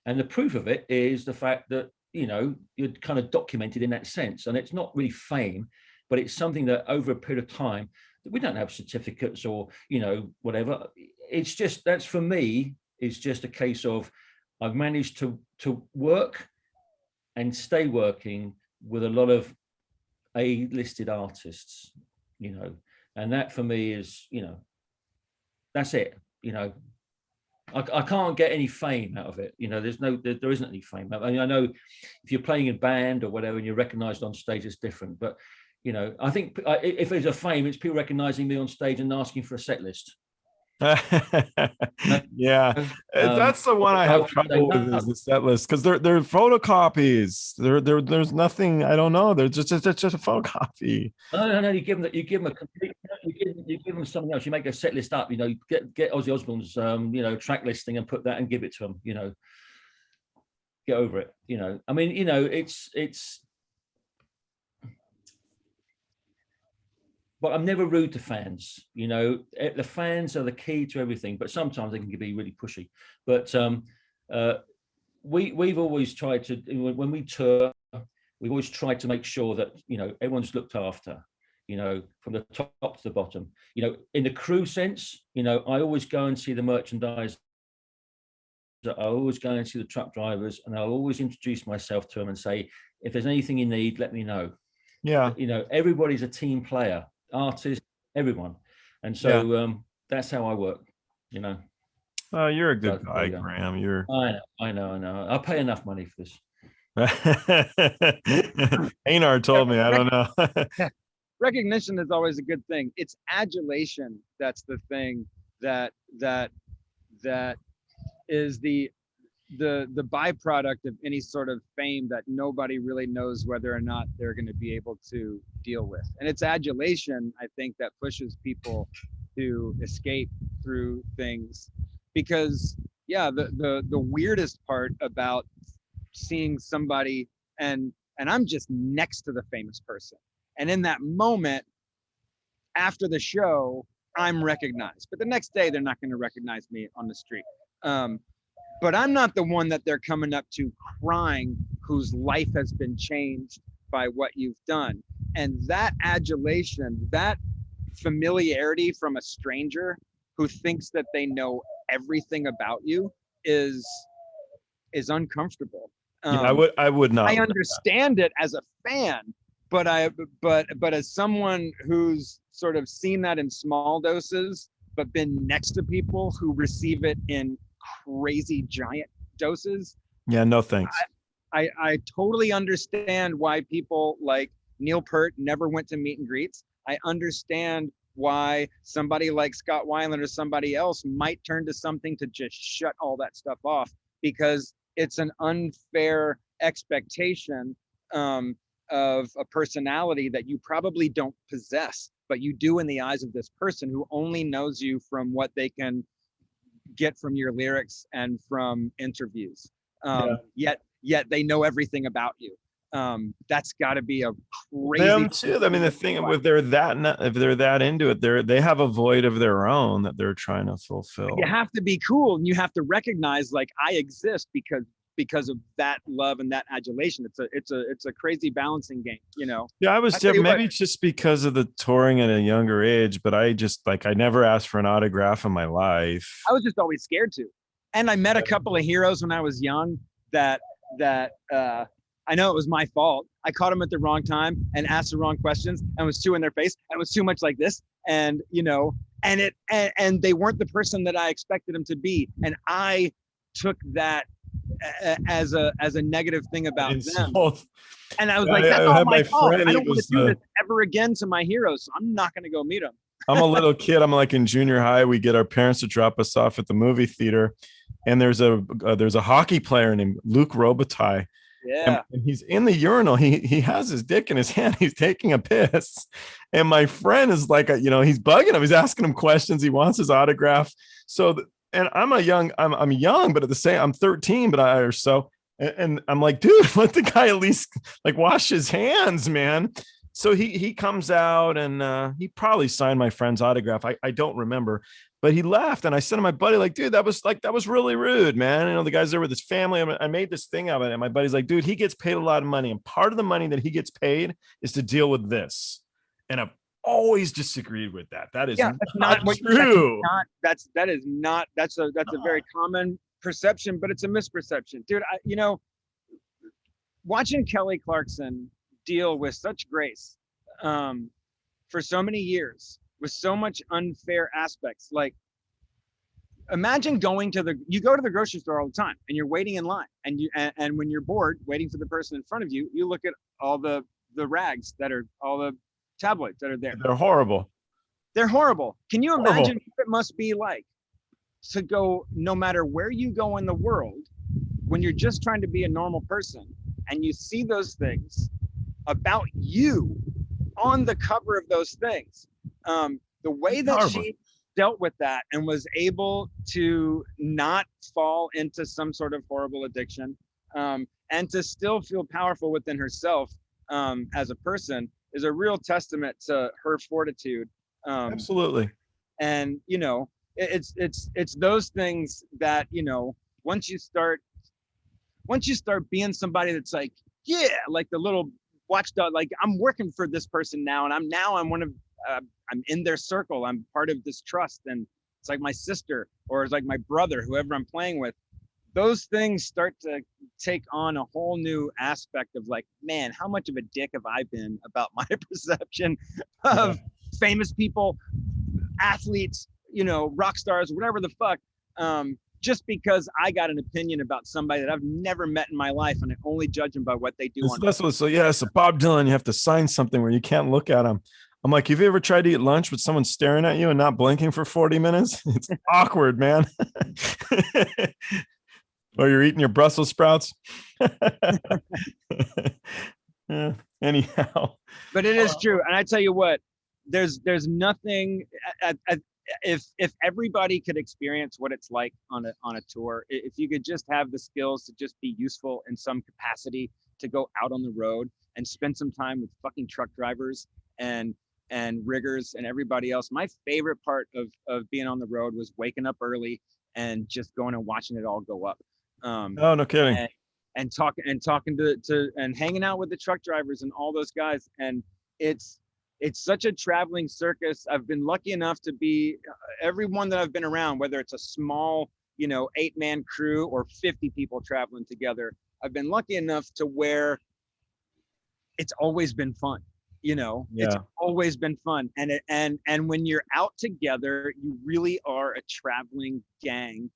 And the proof of it is the fact that you're kind of documented in that sense. And it's not really fame, but it's something that over a period of time, we don't have certificates or, whatever. It's just, that's for me, is just a case of I've managed to work and stay working with a lot of A-listed artists, and that for me is, that's it. I can't get any fame out of it. There isn't any fame. I mean, I know if you're playing in a band or whatever and you're recognized on stage, it's different. But, I think if there's a fame, it's people recognizing me on stage and asking for a set list. Yeah, that's the one I have trouble with, is the set list, because they're photocopies. There's nothing. I don't know. They're just a photocopy. No. You give them a complete. You give them something else. You make a set list up. Get Ozzy Osbourne's track listing and put that and give it to them. Get over it. I mean, it's. But I'm never rude to fans. The fans are the key to everything, but sometimes they can be really pushy. But we've always tried to, when we tour, we've always tried to make sure that, everyone's looked after, from the top to the bottom. In the crew sense, I always go and see the merchandise. I always go and see the truck drivers, and I'll always introduce myself to them and say, if there's anything you need, let me know. Yeah. Everybody's a team player. Artist, everyone, and so that's how I work. Oh, you're a good guy, Graeme. I know. I pay enough money for this. Einar told me. I don't know. Recognition is always a good thing. It's adulation that's the thing that is the byproduct of any sort of fame that nobody really knows whether or not they're going to be able to deal with. And it's adulation, I think, that pushes people to escape through things. Because the weirdest part about seeing somebody and I'm just next to the famous person, and in that moment after the show I'm recognized, but the next day they're not going to recognize me on the street. But I'm not the one that they're coming up to crying, whose life has been changed by what you've done. And that adulation, that familiarity from a stranger who thinks that they know everything about you is uncomfortable. I would not. I understand it as a fan, but as someone who's sort of seen that in small doses, but been next to people who receive it in crazy giant doses. Yeah, no thanks. I totally understand why people like Neil Peart never went to meet and greets. I understand why somebody like Scott Weiland or somebody else might turn to something to just shut all that stuff off, because it's an unfair expectation of a personality that you probably don't possess, but you do in the eyes of this person who only knows you from what they can get from your lyrics and from interviews. Yet they know everything about you. That's got to be a crazy. Them too. I mean, the thing, if they're that into it, they have a void of their own that they're trying to fulfill. You have to be cool, and you have to recognize, like, I exist because of that love and that adulation. It's a crazy balancing game, Yeah, maybe it's just because of the touring at a younger age, but I never asked for an autograph in my life. I was just always scared to. And I met a couple of heroes when I was young that I know it was my fault. I caught them at the wrong time and asked the wrong questions and was too in their face and was too much like this. And, and they weren't the person that I expected them to be. And I took that as a negative thing about them. And I was like, that's all my fault. I don't want to do this ever again to my heroes. So I'm not going to go meet them. I'm a little kid. I'm like in junior high. We get our parents to drop us off at the movie theater. And there's a hockey player named Luc Robitaille. Yeah. And he's in the urinal. He has his dick in his hand. He's taking a piss. And my friend is like, he's bugging him. He's asking him questions. He wants his autograph. And I'm young, but at the same, I'm 13, and I'm like, dude, let the guy at least like wash his hands, man. So he comes out and he probably signed my friend's autograph. I don't remember, But he left, and I said to my buddy, like, dude, that was really rude, man. You know, the guy's there with his family. I made this thing of it, and my buddy's like, dude, he gets paid a lot of money, and part of the money that he gets paid is to deal with this. And I've always disagreed with that. That is not true. That's a very common perception, but it's a misperception, dude. Watching Kelly Clarkson deal with such grace for so many years, with so much unfair aspects. Like, imagine you go to the grocery store all the time and you're waiting in line, and when you're bored waiting for the person in front of you, you look at all the rags that are all the tabloids that are there. They're horrible. Can you imagine what it must be like to go, no matter where you go in the world, when you're just trying to be a normal person and you see those things about you on the cover of those things? The way that she dealt with that and was able to not fall into some sort of horrible addiction, and to still feel powerful within herself as a person, is a real testament to her fortitude. Absolutely. And it's those things that, once you start being somebody that's like, yeah, like the little watchdog, like, I'm working for this person now, and I'm one of I'm in their circle, I'm part of this trust, and it's like my sister, or it's like my brother, whoever I'm playing with. Those things start to take on a whole new aspect of, like, man, how much of a dick have I been about my perception of famous people, athletes, rock stars, whatever the fuck, just because I got an opinion about somebody that I've never met in my life, and I only judge them by what they do. So Bob Dylan, you have to sign something where you can't look at him. I'm like, have you ever tried to eat lunch with someone staring at you and not blinking for 40 minutes? It's awkward, man. Or you're eating your Brussels sprouts. Anyhow. But it is true. And I tell you what, there's nothing, if everybody could experience what it's like on a tour, if you could just have the skills to just be useful in some capacity, to go out on the road and spend some time with fucking truck drivers and riggers and everybody else. My favorite part of being on the road was waking up early and just going and watching it all go up. No kidding. And talking to and hanging out with the truck drivers and all those guys. And it's such a traveling circus. I've been lucky enough to be everyone that I've been around, whether it's a small, 8-man crew or 50 people traveling together. I've been lucky enough to where it's always been fun. It's always been fun. And when you're out together, you really are a traveling gang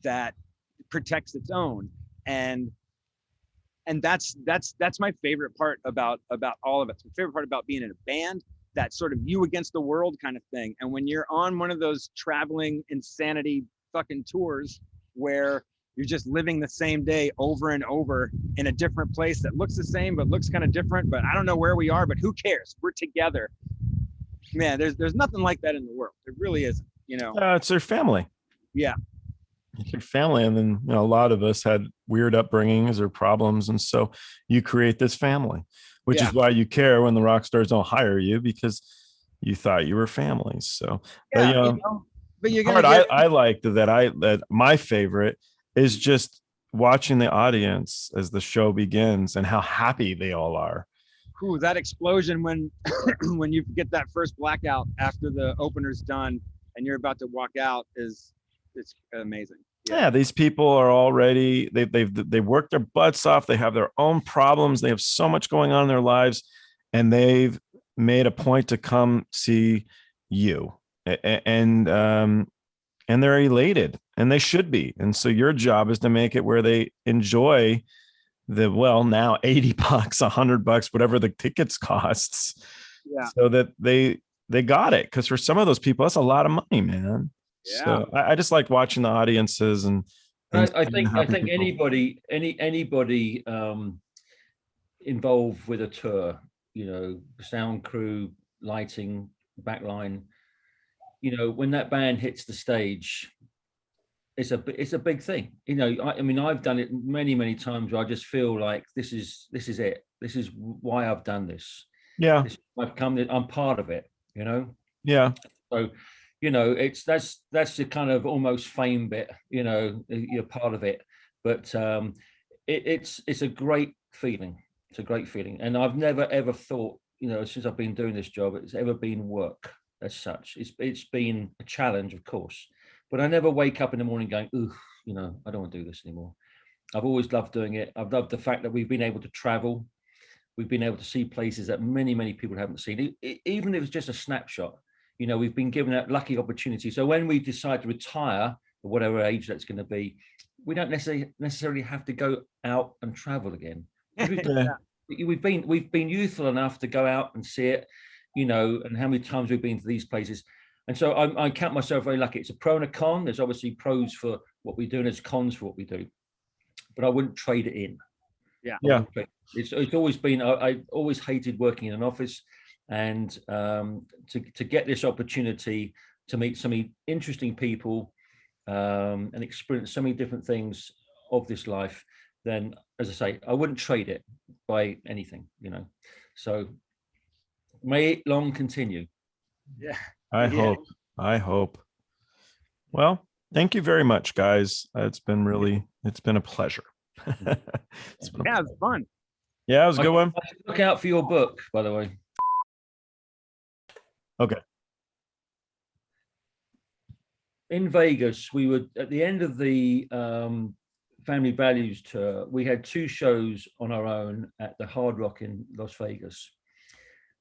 that protects its own. And that's my favorite part about all of it. It's my favorite part about being in a band, that sort of you against the world kind of thing. And when you're on one of those traveling insanity fucking tours where you're just living the same day over and over in a different place that looks the same but looks kind of different, but I don't know where we are, but who cares? We're together. Man, there's nothing like that in the world. There really isn't, It's their family. Yeah. It's your family. And then, a lot of us had weird upbringings or problems. And so you create this family, which is why you care when the rock stars don't hire you, because you thought you were family. So, but you're part I liked that my favorite is just watching the audience as the show begins and how happy they all are. Ooh, that explosion when when you get that first blackout after the opener's done and you're about to walk out it's amazing. Yeah, these people are already they've worked their butts off. They have their own problems. They have so much going on in their lives, and they've made a point to come see you. And they're elated, and they should be. And so your job is to make it where they enjoy now $80, $100, whatever the tickets costs. Yeah. So that they got it. Because for some of those people, that's a lot of money, man. Yeah. So I just like watching the audiences, and I think anybody involved with a tour, sound crew, lighting, backline, when that band hits the stage, it's a big thing. I've done it many times where I just feel like this is it. This is why I've done this. Yeah. I'm part of it, Yeah. So that's the kind of almost fame bit, you're part of it. But it's a great feeling. It's a great feeling. And I've never, ever thought, since I've been doing this job, it's ever been work as such. It's been a challenge, of course, but I never wake up in the morning going, ooh, I don't want to do this anymore. I've always loved doing it. I've loved the fact that we've been able to travel. We've been able to see places that many, many people haven't seen. Even if it's just a snapshot, we've been given that lucky opportunity. So when we decide to retire, at whatever age that's going to be, we don't necessarily have to go out and travel again. We've been youthful enough to go out and see it, and how many times we've been to these places. And so I count myself very lucky. It's a pro and a con. There's obviously pros for what we do and there's cons for what we do, but I wouldn't trade it in. Yeah. It's always been, I always hated working in an office, and to get this opportunity to meet so many interesting people and experience so many different things of this life, then, as I say, I wouldn't trade it by anything, So may it long continue. Yeah. I hope. Well, thank you very much, guys. It's been a pleasure. It's fun. Yeah, it was a good one. Look out for your book, by the way. Okay. In Vegas, we were at the end of the Family Values tour. We had 2 shows on our own at the Hard Rock in Las Vegas,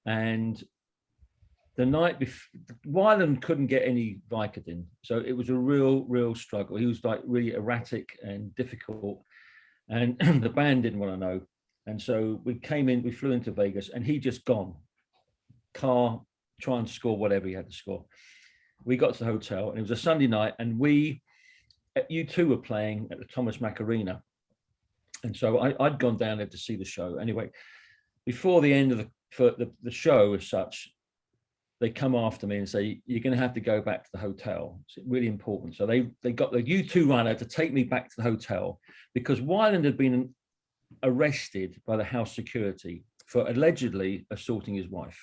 and the night before, Weiland couldn't get any Vicodin, so it was a real struggle. He was like really erratic and difficult, and the band didn't want to know. And so we flew into Vegas, and he just gone. Car, try and score whatever he had to score. We got to the hotel, and it was a Sunday night, and U2 were playing at the Thomas Mack Arena. And so I'd gone down there to see the show. Anyway, before the end of the show as such, they come after me and say, you're going to have to go back to the hotel. It's really important. So they got the U2 runner to take me back to the hotel, because Weiland had been arrested by the house security for allegedly assaulting his wife.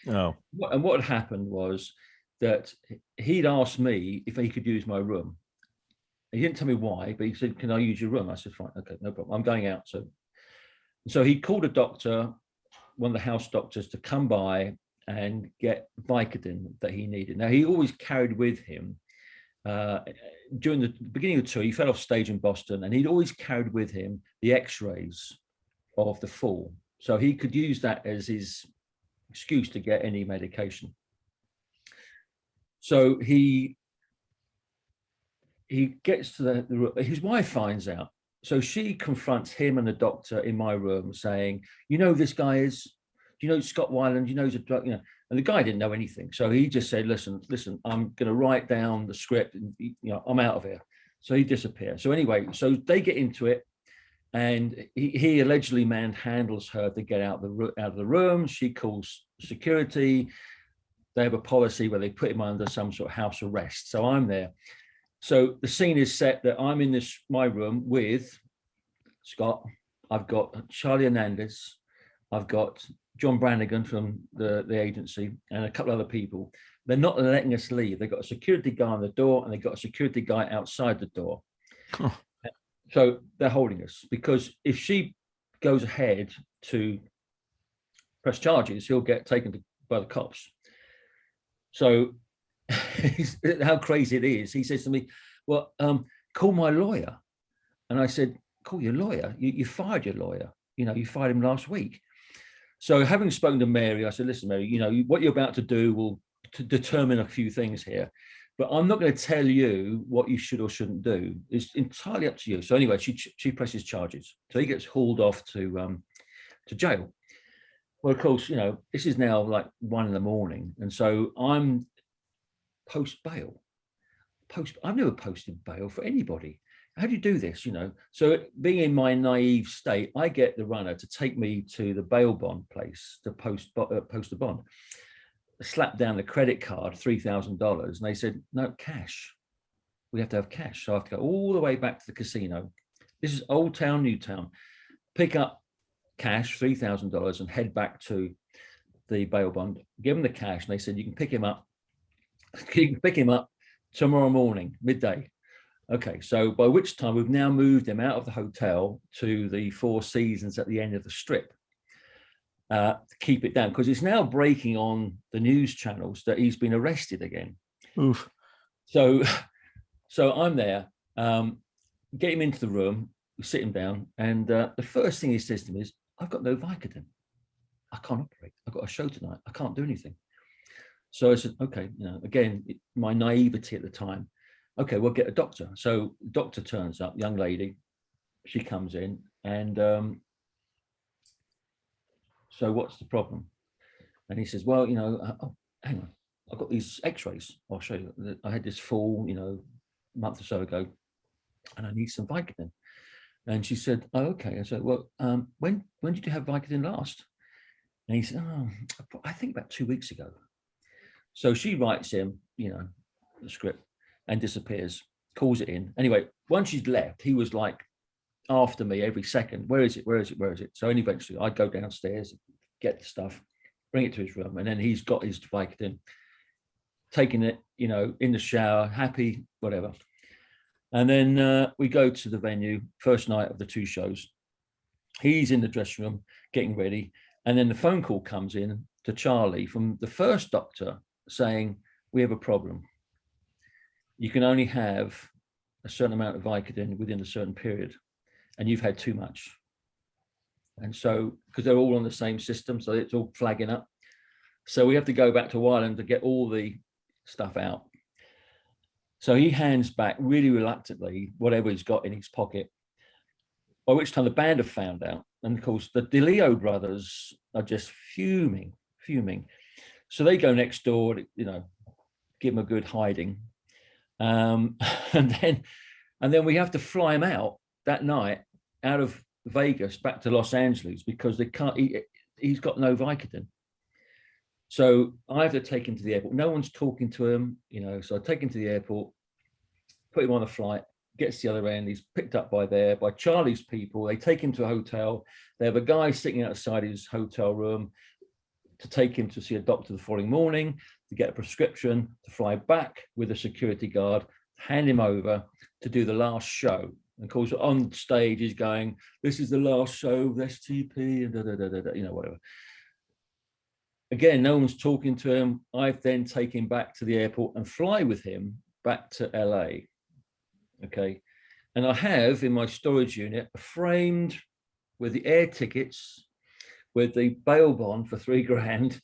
Oh. And what had happened was that he'd asked me if he could use my room. He didn't tell me why, but he said, can I use your room? I said, fine, okay, no problem. I'm going out. So he called a doctor, one of the house doctors, to come by and get Vicodin that he needed. Now, he always carried with him, during the beginning of the tour, he fell off stage in Boston, and he'd always carried with him the x-rays of the fall. So he could use that as his excuse to get any medication. So he gets to the room. His wife finds out. So she confronts him and the doctor in my room saying, this guy is, Scott Weiland, he's a drug, and the guy didn't know anything. So he just said, listen, I'm going to write down the script and, I'm out of here. So he disappeared. So anyway, so they get into it, and he allegedly manhandles her to get out of the room. She calls security. They have a policy where they put him under some sort of house arrest. So I'm there. So the scene is set that I'm in my room with Scott. I've got Charlie Hernandez. I've got John Brannigan from the agency and a couple other people. They're not letting us leave. They've got a security guy on the door, and they've got a security guy outside the door. Huh. So they're holding us, because if she goes ahead to press charges, he'll get taken by the cops. So how crazy it is. He says to me, well, call my lawyer. And I said, call your lawyer? You fired your lawyer. You fired him last week. So having spoken to Mary, I said, listen, Mary, what you're about to do will determine a few things here, but I'm not going to tell you what you should or shouldn't do. It's entirely up to you. So anyway, she presses charges. So he gets hauled off to jail. Well, of course, this is now like 1 a.m. And so I'm post bail. I've never posted bail for anybody. How do you do this? So being in my naive state, I get the runner to take me to the bail bond place to post a bond. Slap down the credit card, $3,000, and they said, no, cash. We have to have cash. So I have to go all the way back to the casino. This is Old Town, New Town. Pick up cash, $3,000, and head back to the bail bond. Give them the cash, and they said, you can pick him up You can pick him up tomorrow morning, midday. Okay, so by which time we've now moved him out of the hotel to the Four Seasons at the end of the strip to keep it down, because it's now breaking on the news channels that he's been arrested again. Oof. So I'm there, get him into the room, we sit him down, and the first thing he says to me is, I've got no Vicodin. I can't operate. I've got a show tonight. I can't do anything. So I said, okay, again, my naivety at the time, okay, we'll get a doctor. So the doctor turns up, young lady, she comes in, and so what's the problem? And he says, well, hang on, I've got these x-rays. I'll show you. I had this fall, a month or so ago, and I need some Vicodin. And she said, oh, okay. I said, well, when did you have Vicodin last? And he said, oh, I think about 2 weeks ago. So she writes him, the script, and disappears, calls it in. Anyway, once she's left, he was like after me every second. Where is it? Where is it? Where is it? So eventually I go downstairs, get the stuff, bring it to his room, and then he's got his Vicodin, taking it, in the shower, happy, whatever. And then we go to the venue, first night of the 2 shows. He's in the dressing room, getting ready. And then the phone call comes in to Charlie from the first doctor saying, we have a problem. You can only have a certain amount of Vicodin within a certain period, and you've had too much. And so, because they're all on the same system, so it's all flagging up. So we have to go back to Weiland to get all the stuff out. So he hands back really reluctantly whatever he's got in his pocket, by which time the band have found out. And of course, the DeLeo brothers are just fuming. So they go next door, give him a good hiding. And then we have to fly him out that night, out of Vegas back to Los Angeles, because they can't. He's got no Vicodin. So I have to take him to the airport. No one's talking to him, So I take him to the airport, put him on a flight, gets to the other end. He's picked up by Charlie's people. They take him to a hotel. They have a guy sitting outside his hotel room to take him to see a doctor the following morning, to get a prescription, to fly back with a security guard, hand him over to do the last show. And of course, on stage, he's going, this is the last show of STP, and whatever. Again, no one's talking to him. I then take him back to the airport and fly with him back to LA. Okay. And I have in my storage unit framed with the air tickets, with the bail bond for $3,000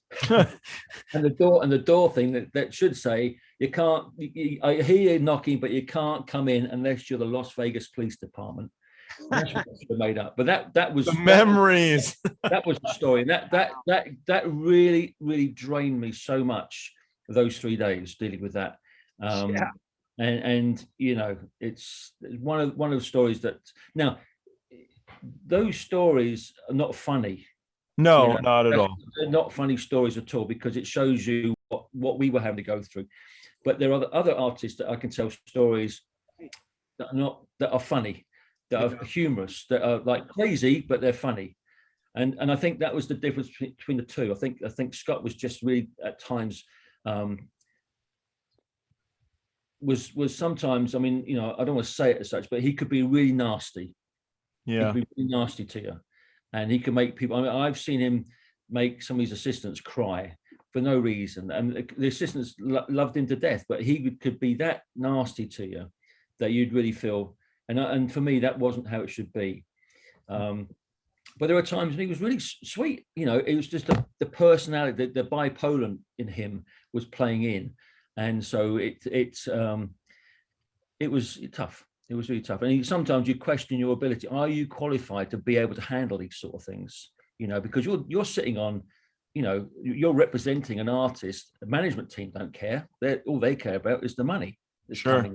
and the door thing that should say, you can't, I hear you knocking, but you can't come in unless you're the Las Vegas Police Department. That's what I should have made up. But that was the memories. That was the story. And that really, really drained me so much for those 3 days dealing with that. And it's one of the stories that now those stories are not funny. No, not at all. They're not funny stories at all, because it shows you what we were having to go through. But there are other artists that I can tell stories that are funny, that are humorous, that are like crazy, but they're funny. And I think that was the difference between the two. I think Scott was just really at times was sometimes, I don't want to say it as such, but he could be really nasty. Yeah. He could be really nasty to you. And he can make people, I've seen him make some of his assistants cry for no reason. And the assistants loved him to death, but he could be that nasty to you that you'd really feel. And for me, that wasn't how it should be. But there were times when he was really sweet. It was just the personality, the bipolar in him was playing in. And so it was tough. It was really tough. And sometimes you question your ability. Are you qualified to be able to handle these sort of things? Because you're sitting on, you're representing an artist. The management team don't care. All they care about is the money. Sure.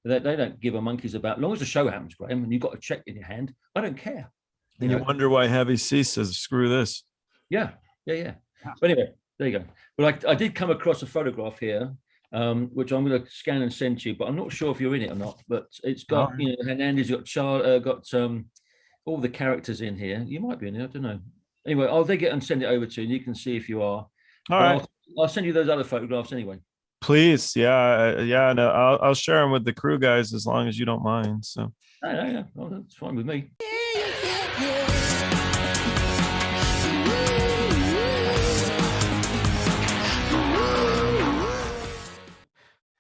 They don't give a monkey's about, as long as the show happens, Graeme, and you've got a check in your hand, I don't care. And you wonder why Heavy C says, screw this. Yeah. But anyway, there you go. But I did come across a photograph here, which I'm going to scan and send to you, but I'm not sure if you're in it or not. But it's got, Hernandez got all the characters in here. You might be in it, I don't know. Anyway, I'll take it and send it over to you, and you can see if you are. All right. I'll send you those other photographs anyway. Please, yeah. No, I'll share them with the crew guys as long as you don't mind. So. Yeah. Well, that's fine with me.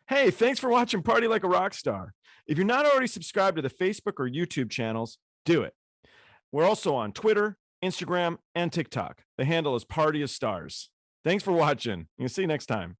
Hey, thanks for watching Party Like a Rock Star. If you're not already subscribed to the Facebook or YouTube channels, do it. We're also on Twitter, Instagram, and TikTok. The handle is Party of Stars. Thanks for watching. We'll see you next time.